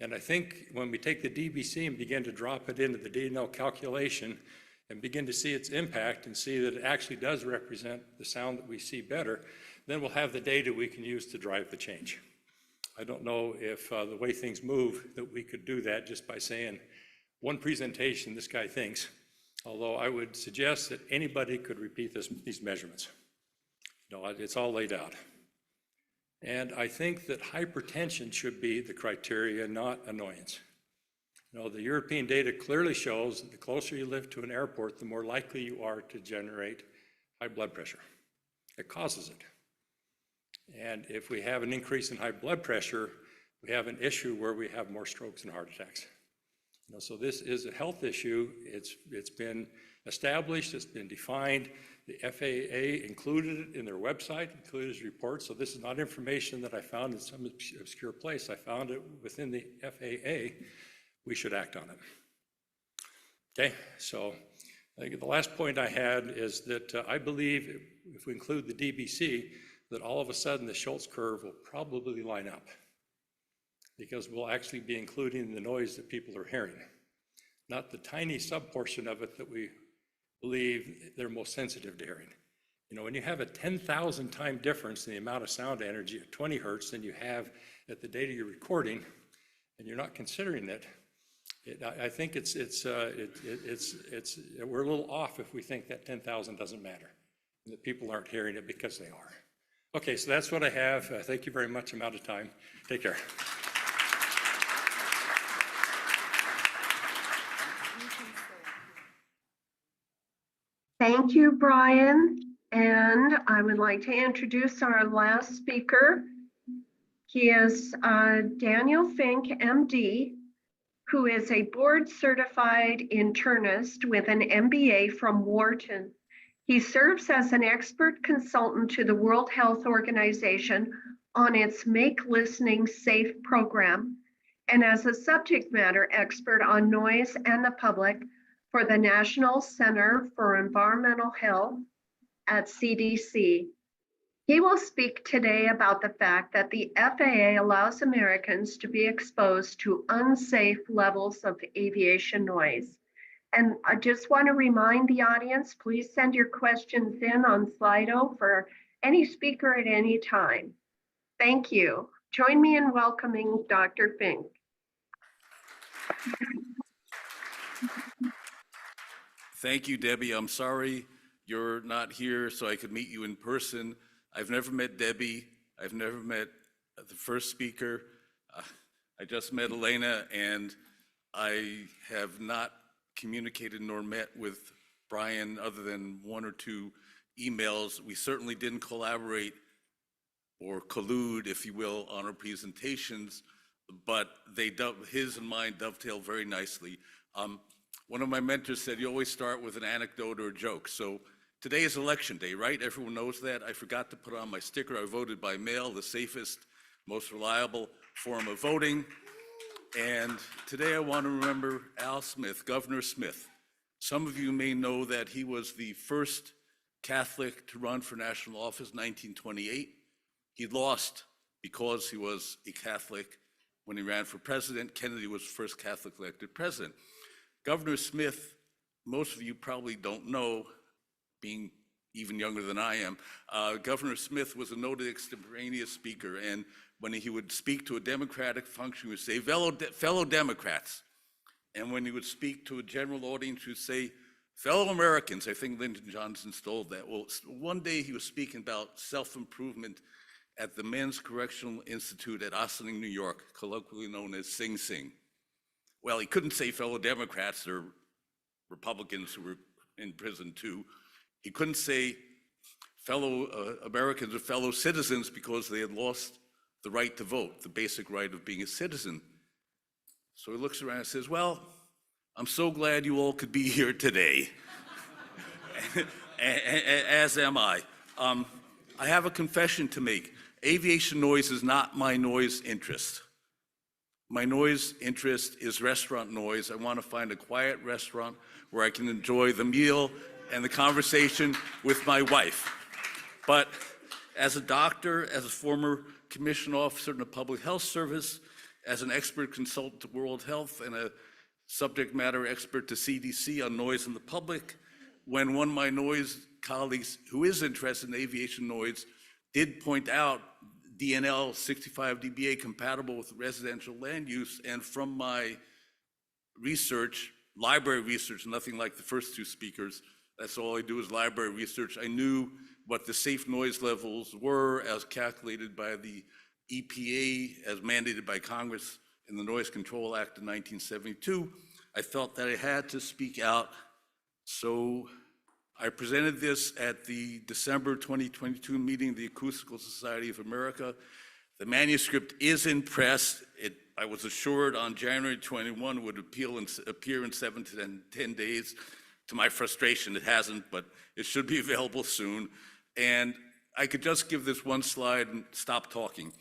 And I think when we take the DBC and begin to drop it into the DNL calculation and begin to see its impact and see that it actually does represent the sound that we see better, then we'll have the data we can use to drive the change. I don't know if the way things move that we could do that just by saying one presentation, this guy thinks, although I would suggest that anybody could repeat these measurements. It's all laid out. And I think that hypertension should be the criteria, not annoyance. The European data clearly shows that the closer you live to an airport, the more likely you are to generate high blood pressure. It causes it. And if we have an increase in high blood pressure, we have an issue where we have more strokes and heart attacks. So this is a health issue. It's been established, it's been defined. The FAA included it in their website, included its report. So this is not information that I found in some obscure place. I found it within the FAA. We should act on it. Okay, so I think the last point I had is that I believe if we include the DBC, that all of a sudden the Schultz curve will probably line up because we'll actually be including the noise that people are hearing, not the tiny subportion of it that we believe they're most sensitive to hearing. When you have a 10,000 time difference in the amount of sound energy at 20 hertz than you have at the data you're recording, and you're not considering it, I think we're a little off if we think that 10,000 doesn't matter, and that people aren't hearing it because they are. Okay, so that's what I have. Thank you very much. I'm out of time. Take care. Thank you, Bryan. And I would like to introduce our last speaker. He is Daniel Fink, MD, who is a board-certified internist with an MBA from Wharton. He serves as an expert consultant to the World Health Organization on its Make Listening Safe program, and as a subject matter expert on noise and the public for the National Center for Environmental Health, at CDC. He will speak today about the fact that the FAA allows Americans to be exposed to unsafe levels of aviation noise. And I just want to remind the audience, please send your questions in on Slido for any speaker at any time. Thank you. Join me in welcoming Dr. Fink. Thank you, Debbie. I'm sorry you're not here so I could meet you in person. I've never met Debbie. I've never met the first speaker. I just met Elena, and I have not communicated nor met with Bryan other than 1 or 2 emails. We certainly didn't collaborate or collude, if you will, on our presentations, but his and mine dovetail very nicely. One of my mentors said, you always start with an anecdote or a joke. So today is election day, right? Everyone knows that. I forgot to put on my sticker. I voted by mail, the safest, most reliable form of voting. And today I want to remember Al Smith, Governor Smith. Some of you may know that he was the first Catholic to run for national office in 1928. He lost because he was a Catholic when he ran for president. Kennedy was the first Catholic elected president. Governor Smith, most of you probably don't know, being even younger than I am, Governor Smith was a noted extemporaneous speaker, and when he would speak to a Democratic function, he would say, fellow Democrats. And when he would speak to a general audience, he would say, fellow Americans. I think Lyndon Johnson stole that. Well, one day he was speaking about self-improvement at the Men's Correctional Institute at Ossining, New York, colloquially known as Sing Sing. Well, he couldn't say fellow Democrats or Republicans who were in prison too. He couldn't say fellow Americans or fellow citizens because they had lost the right to vote, the basic right of being a citizen. So he looks around and says, well, I'm so glad you all could be here today, as am I. I have a confession to make. Aviation noise is not my noise interest. My noise interest is restaurant noise. I want to find a quiet restaurant where I can enjoy the meal and the conversation with my wife. But as a doctor, as a former commissioned officer in the Public Health Service, as an expert consultant to World Health and a subject matter expert to CDC on noise in the public, when one of my noise colleagues who is interested in aviation noise did point out DNL 65 dBA compatible with residential land use, and from my research, library research, nothing like the first 2 speakers, that's all I do is library research, I knew what the safe noise levels were as calculated by the EPA, as mandated by Congress in the Noise Control Act of 1972. I felt that I had to speak out, so I presented this at the December 2022 meeting of the Acoustical Society of America. The manuscript is in press. I was assured on January 21 it would appear in 7 to 10 days. To my frustration, it hasn't, but it should be available soon. And I could just give this one slide and stop talking.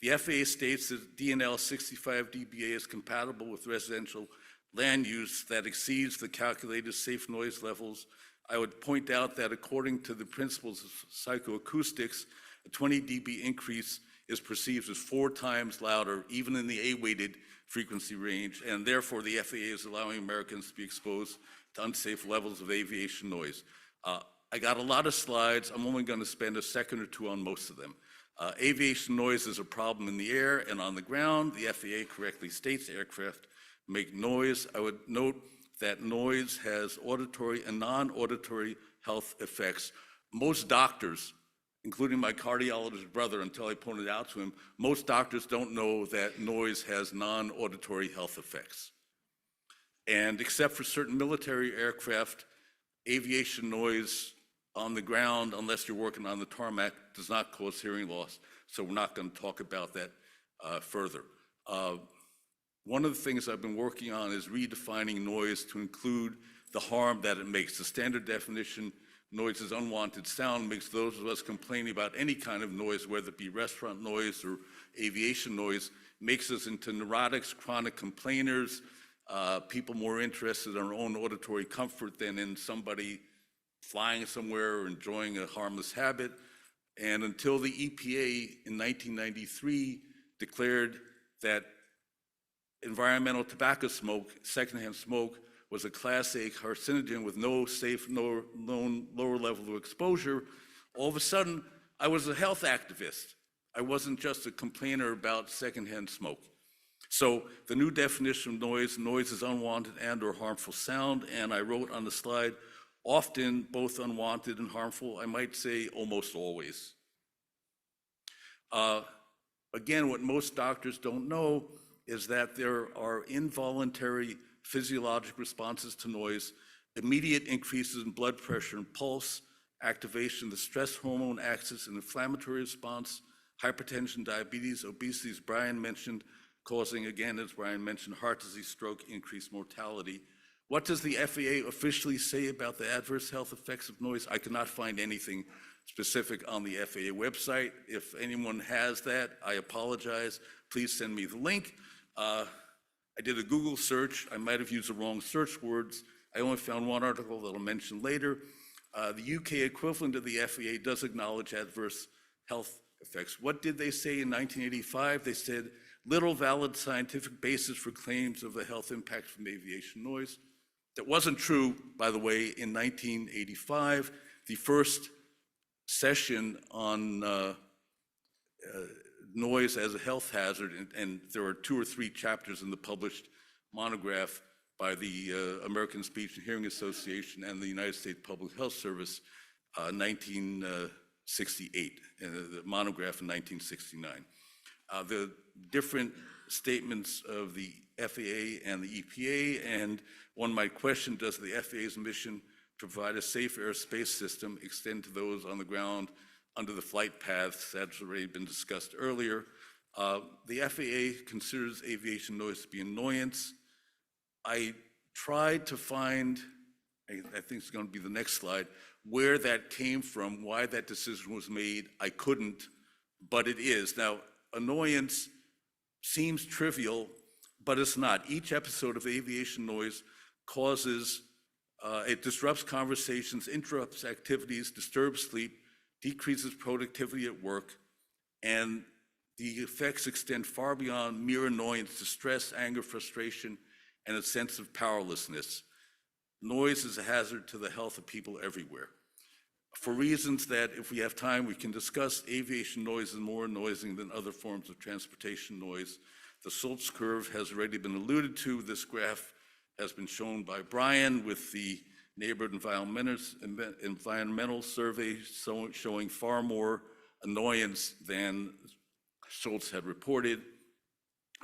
The FAA states that DNL 65 dBA is compatible with residential land use that exceeds the calculated safe noise levels. I would point out that according to the principles of psychoacoustics, a 20 dB increase is perceived as 4 times louder, even in the A-weighted frequency range, and therefore the FAA is allowing Americans to be exposed to unsafe levels of aviation noise. I got a lot of slides. I'm only going to spend a second or 2 on most of them. Aviation noise is a problem in the air and on the ground. The FAA correctly states aircraft make noise. I would note that noise has auditory and non-auditory health effects. Most doctors, including my cardiologist brother until I pointed out to him, most doctors don't know that noise has non-auditory health effects. And except for certain military aircraft, aviation noise on the ground, unless you're working on the tarmac, does not cause hearing loss. So we're not going to talk about that further. One of the things I've been working on is redefining noise to include the harm that it makes. The standard definition, noise is unwanted sound, makes those of us complaining about any kind of noise, whether it be restaurant noise or aviation noise, makes us into neurotics, chronic complainers, people more interested in our own auditory comfort than in somebody flying somewhere or enjoying a harmless habit. And until the EPA in 1993 declared that environmental tobacco smoke, secondhand smoke, was a Class A carcinogen with no safe, no known lower level of exposure, all of a sudden, I was a health activist. I wasn't just a complainer about secondhand smoke. So the new definition of noise is unwanted and or harmful sound, and I wrote on the slide, often both unwanted and harmful, I might say almost always. Again, what most doctors don't know is that there are involuntary physiologic responses to noise, immediate increases in blood pressure and pulse, activation of the stress hormone axis and inflammatory response, hypertension, diabetes, obesity, as Bryan mentioned, causing, again, as Bryan mentioned, heart disease, stroke, increased mortality. What does the FAA officially say about the adverse health effects of noise? I cannot find anything specific on the FAA website. If anyone has that, I apologize. Please send me the link. I did a Google search. I might have used the wrong search words. I only found one article that I'll mention later. The UK equivalent of the FAA does acknowledge adverse health effects. What did they say in 1985? They said, little valid scientific basis for claims of the health impact from aviation noise. That wasn't true, by the way, in 1985. The first session on noise as a health hazard, and there are 2 or 3 chapters in the published monograph by the American Speech and Hearing Association and the United States Public Health Service, 1968, the monograph in 1969. The different statements of the FAA and the EPA, and one might question, does the FAA's mission to provide a safe airspace system extend to those on the ground under the flight paths? That's already been discussed earlier. The FAA considers aviation noise to be an annoyance. I tried to find, I think it's going to be the next slide, where that came from, why that decision was made. I couldn't, but it is. Now, annoyance seems trivial, but it's not. Each episode of aviation noise causes, it disrupts conversations, interrupts activities, disturbs sleep, decreases productivity at work, and the effects extend far beyond mere annoyance to stress, anger, frustration, and a sense of powerlessness. Noise is a hazard to the health of people everywhere. For reasons that, if we have time, we can discuss, aviation noise is more annoying than other forms of transportation noise. The Schultz curve has already been alluded to. This graph has been shown by Bryan with the neighborhood environmental survey showing far more annoyance than Schultz had reported.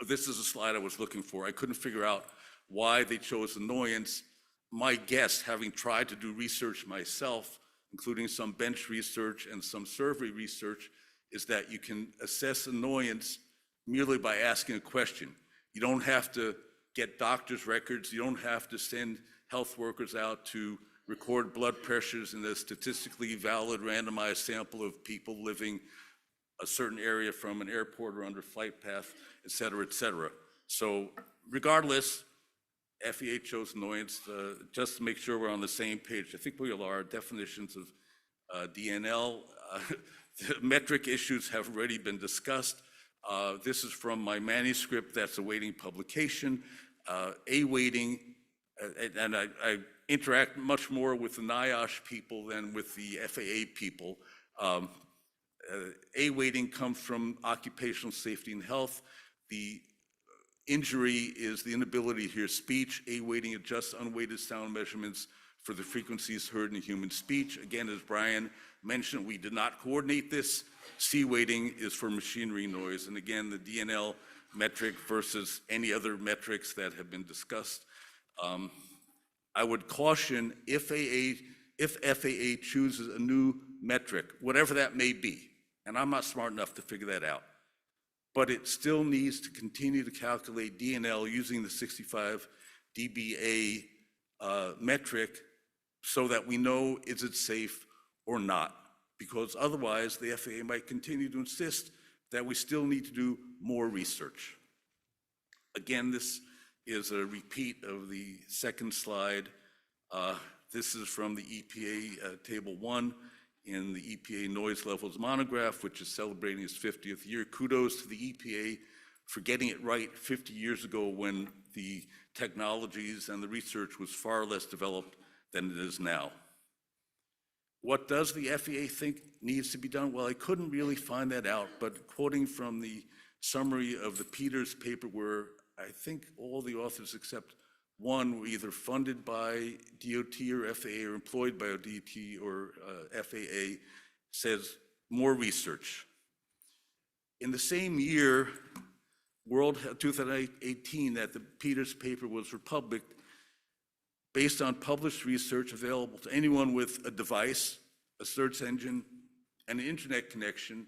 This is a slide I was looking for. I couldn't figure out why they chose annoyance. My guess, having tried to do research myself, including some bench research and some survey research, is that you can assess annoyance merely by asking a question. You don't have to get doctor's records. You don't have to send health workers out to record blood pressures in a statistically valid randomized sample of people living a certain area from an airport or under flight path, et cetera, et cetera. So regardless, FAA chose annoyance just to make sure we're on the same page. I think we all are. Definitions of DNL, the metric issues have already been discussed. This is from my manuscript that's awaiting publication. A-weighting, and I interact much more with the NIOSH people than with the FAA people. A-weighting comes from occupational safety and health. The injury is the inability to hear speech. A-weighting adjusts unweighted sound measurements for the frequencies heard in human speech. Again, as Bryan mentioned, we did not coordinate this. C-weighting is for machinery noise. And again, the DNL metric versus any other metrics that have been discussed. I would caution if FAA chooses a new metric, whatever that may be, and I'm not smart enough to figure that out, but it still needs to continue to calculate DNL using the 65 dBA metric so that we know is it safe or not, because otherwise the FAA might continue to insist that we still need to do more research. Again, this is a repeat of the second slide. This is from the EPA Table 1 in the EPA Noise Levels Monograph, which is celebrating its 50th year. Kudos to the EPA for getting it right 50 years ago when the technologies and the research was far less developed than it is now. What does the FAA think needs to be done? Well, I couldn't really find that out, but quoting from the summary of the Peters paper, where I think all the authors except one were either funded by DOT or FAA or employed by DOT or FAA, says more research. In the same year, 2018, that the Peters paper was republished, based on published research available to anyone with a device, a search engine, and an internet connection,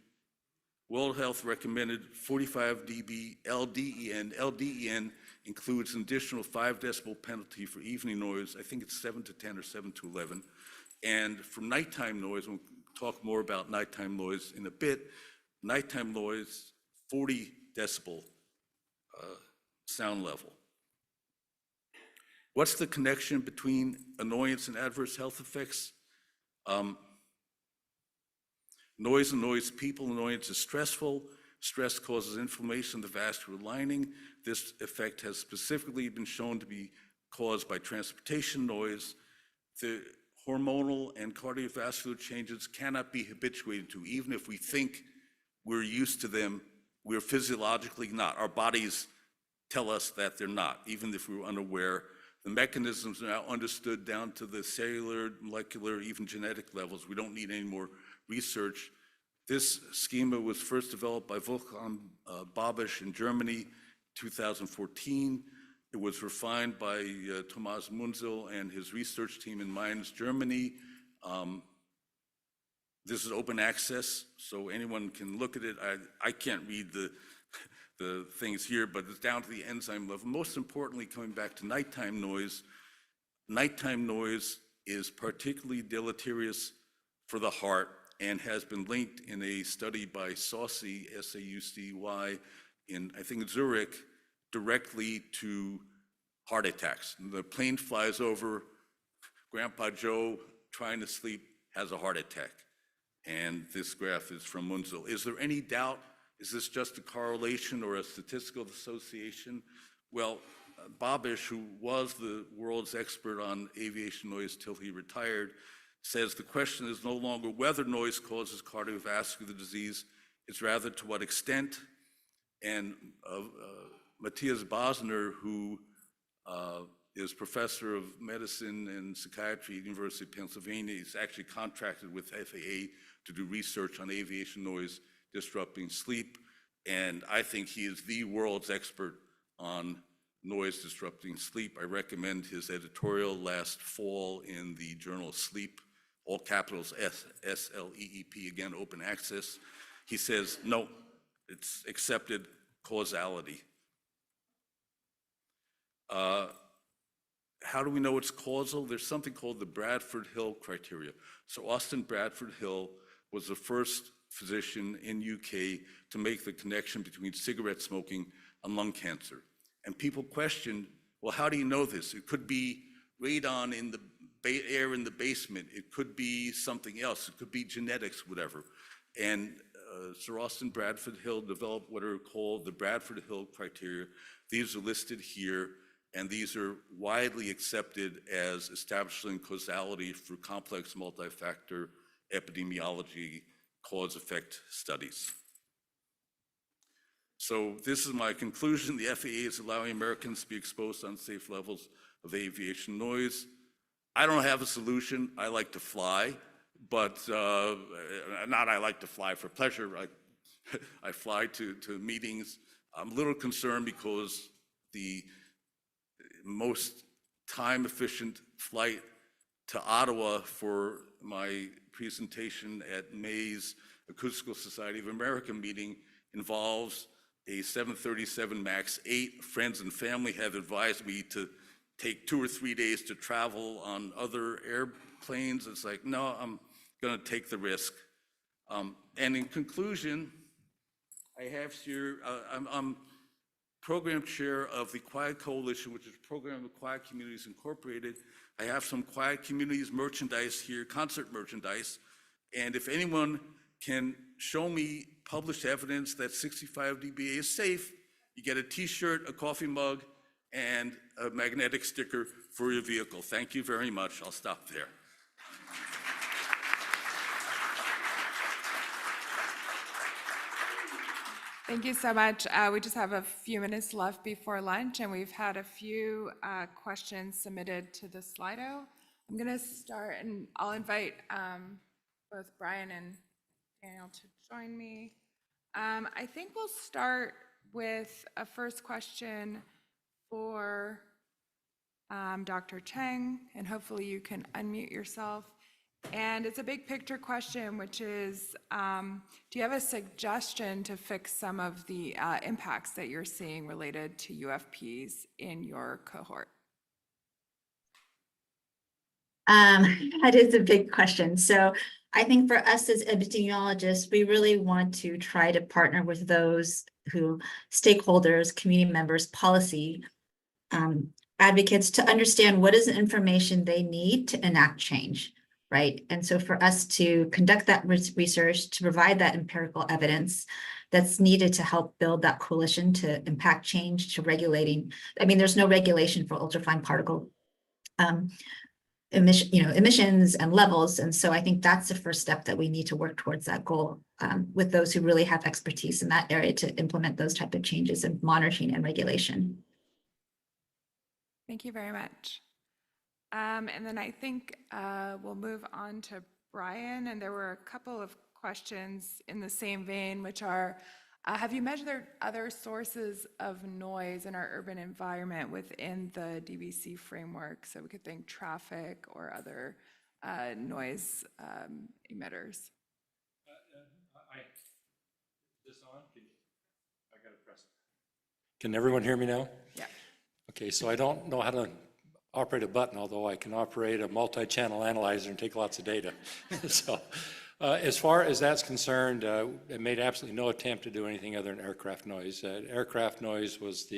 World Health recommended 45 dB LDEN. LDEN includes an additional 5 decibel penalty for evening noise. I think it's 7 to 10 or 7 to 11. And for nighttime noise, we'll talk more about nighttime noise in a bit. Nighttime noise, 40 decibel sound level. What's the connection between annoyance and adverse health effects? Noise annoys people. Annoyance is stressful. Stress causes inflammation of the vascular lining. This effect has specifically been shown to be caused by transportation noise. The hormonal and cardiovascular changes cannot be habituated to. Even if we think we're used to them, we're physiologically not. Our bodies tell us that they're not, even if we were unaware. The mechanisms are now understood down to the cellular, molecular, even genetic levels. We don't need any more research. This schema was first developed by Wolfgang Babisch in Germany, 2014. It was refined by Thomas Munzel and his research team in Mainz, Germany. This is open access, so anyone can look at it. I can't read the things here, but it's down to the enzyme level. Most importantly, coming back to nighttime noise is particularly deleterious for the heart and has been linked in a study by Saucy, S-A-U-C-Y, in, I think, Zurich, directly to heart attacks. The plane flies over, Grandpa Joe, trying to sleep, has a heart attack. And this graph is from Munzel. Is there any doubt? Is this just a correlation or a statistical association? Well, Babisch, who was the world's expert on aviation noise till he retired, says the question is no longer whether noise causes cardiovascular disease, it's rather to what extent. And Matthias Bosner, who is professor of medicine and psychiatry at the University of Pennsylvania, is actually contracted with FAA to do research on aviation noise disrupting sleep, and I think he is the world's expert on noise disrupting sleep. I recommend his editorial last fall in the journal Sleep, all capitals S-L-E-E-P, again, open access. He says, no, it's accepted causality. How do we know it's causal? There's something called the Bradford-Hill criteria. So Austin Bradford Hill was the first physician in UK to make the connection between cigarette smoking and lung cancer. And people question, well, how do you know this? It could be radon in the air in the basement. It could be something else. It could be genetics, whatever. And Sir Austin Bradford Hill developed what are called the Bradford Hill criteria. These are listed here, and these are widely accepted as establishing causality for complex multi-factor epidemiology cause-effect studies. So this is my conclusion. The FAA is allowing Americans to be exposed to unsafe levels of aviation noise. I don't have a solution. I like to fly, but not I like to fly for pleasure. I fly to meetings. I'm a little concerned because the most time-efficient flight to Ottawa for my presentation at May's Acoustical Society of America meeting involves a 737 MAX 8. Friends and family have advised me to take 2 or 3 days to travel on other airplanes. It's like, no, I'm going to take the risk. And in conclusion, I have here, I'm program chair of the Quiet Coalition, which is a program of Quiet Communities Incorporated. I have some Quiet Communities merchandise here, concert merchandise. And if anyone can show me published evidence that 65 dBA is safe, you get a t-shirt, a coffee mug, and a magnetic sticker for your vehicle. Thank you very much. I'll stop there. Thank you so much. We just have a few minutes left before lunch, and we've had a few questions submitted to the Slido. I'm going to start, and I'll invite both Bryan and Daniel to join me. I think we'll start with a first question for Dr. Cheng, and hopefully you can unmute yourself. And it's a big picture question, which is, do you have a suggestion to fix some of the impacts that you're seeing related to UFPs in your cohort? That is a big question. So I think for us as epidemiologists, we really want to try to partner with those who, stakeholders, community members, policy advocates, to understand what is the information they need to enact change, right? And so for us to conduct that research, to provide that empirical evidence that's needed to help build that coalition to impact change, to regulating. I mean, there's no regulation for ultrafine particle emissions and levels. And so I think that's the first step, that we need to work towards that goal with those who really have expertise in that area to implement those type of changes in monitoring and regulation. Thank you very much. And then I think we'll move on to Bryan, and there were a couple of questions in the same vein, which are, have you measured other sources of noise in our urban environment within the DBC framework? So we could think traffic or other noise emitters. Is this on? I gotta press it. Can everyone hear me now? Yeah. Okay, so I don't know how to operate a button, although I can operate a multi-channel analyzer and take lots of data. So as far as that's concerned, it made absolutely no attempt to do anything other than aircraft noise. Aircraft noise was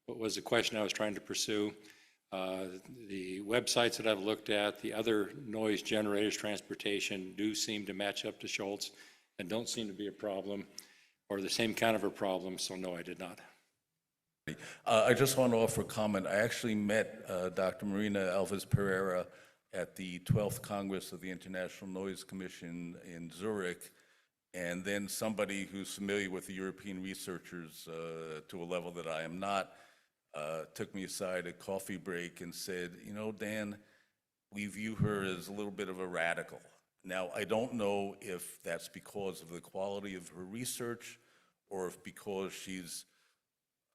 what was the question I was trying to pursue. The websites that I've looked at, the other noise generators, transportation, do seem to match up to Schultz and don't seem to be a problem, or the same kind of a problem, so no, I did not. I just want to offer a comment. I actually met Dr. Marina Alves Pereira at the 12th Congress of the International Noise Commission in Zurich, and then somebody who's familiar with the European researchers to a level that I am not, took me aside at coffee break and said, you know, Dan, we view her as a little bit of a radical. Now, I don't know if that's because of the quality of her research or if because she's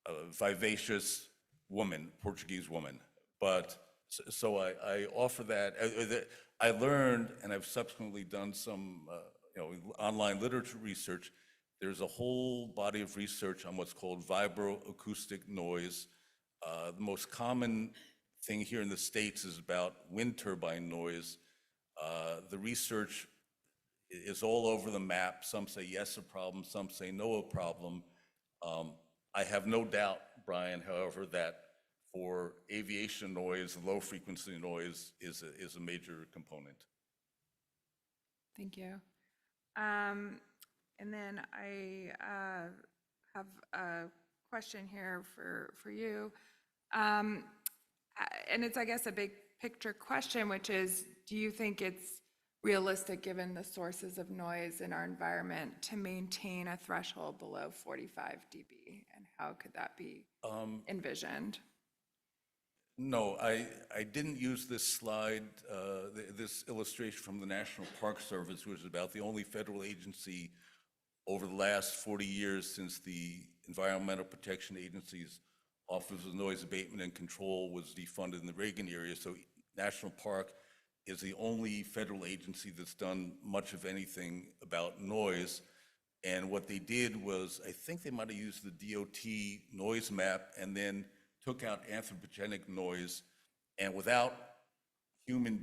a vivacious woman, Portuguese woman. But so I offer that. I learned, and I've subsequently done some online literature research. There's a whole body of research on what's called vibroacoustic noise. The most common thing here in the States is about wind turbine noise. The research is all over the map. Some say yes, a problem. Some say no, a problem. I have no doubt, Bryan, however, that for aviation noise, low frequency noise is a major component. Thank you. And then I have a question here for you. And it's, I guess, a big picture question, which is, do you think it's realistic, given the sources of noise in our environment, to maintain a threshold below 45 dB? And how could that be envisioned? No, I didn't use this slide, this illustration from the National Park Service, which is about the only federal agency over the last 40 years since the Environmental Protection Agency's Office of Noise Abatement and Control was defunded in the Reagan era. So National Park is the only federal agency that's done much of anything about noise. And what they did was, I think they might have used the DOT noise map and then took out anthropogenic noise. And without human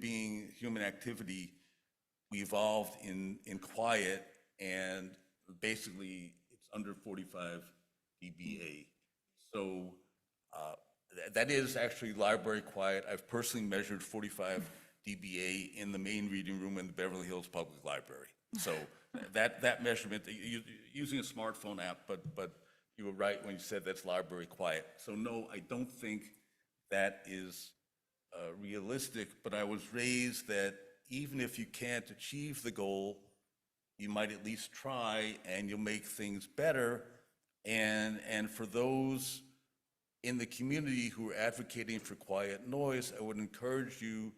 activity, we evolved in quiet, and basically it's under 45 dBA. So that is actually library quiet. I've personally measured 45 dBA in the main reading room in the Beverly Hills Public Library. So that measurement, using a smartphone app, but you were right when you said that's library quiet. So no, I don't think that is realistic, but I was raised that even if you can't achieve the goal, you might at least try and you'll make things better. And for those in the community who are advocating for quiet noise, I would encourage you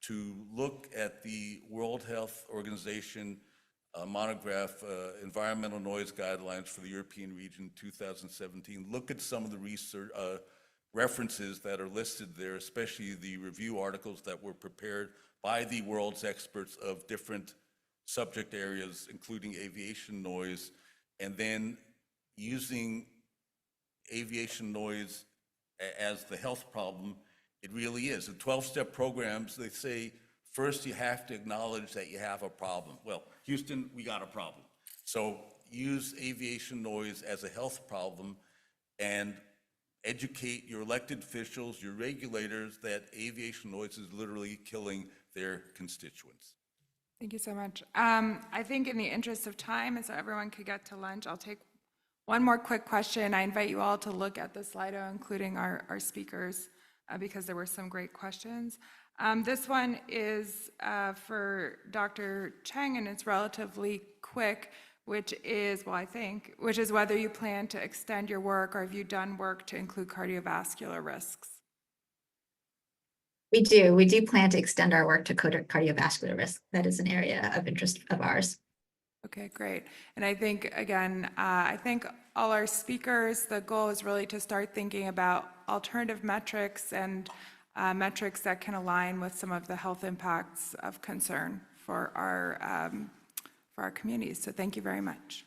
to look at the World Health Organization monograph, Environmental Noise Guidelines for the European Region 2017. Look at some of the research references that are listed there, especially the review articles that were prepared by the world's experts of different subject areas, including aviation noise, and then using aviation noise as the health problem. It really is. In 12-step programs, they say, first you have to acknowledge that you have a problem. Well, Houston, we got a problem. So use aviation noise as a health problem and educate your elected officials, your regulators, that aviation noise is literally killing their constituents. Thank you so much. I think in the interest of time, and so everyone could get to lunch, I'll take one more quick question. I invite you all to look at the Slido, including our speakers, because there were some great questions. This one is for Dr. Cheng, and it's relatively quick, which is, well, I think, which is whether you plan to extend your work or have you done work to include cardiovascular risks? We do plan to extend our work to cardiovascular risk. That is an area of interest of ours. Okay, great. And I think, again, I think all our speakers, the goal is really to start thinking about alternative metrics and metrics that can align with some of the health impacts of concern for our communities. So thank you very much.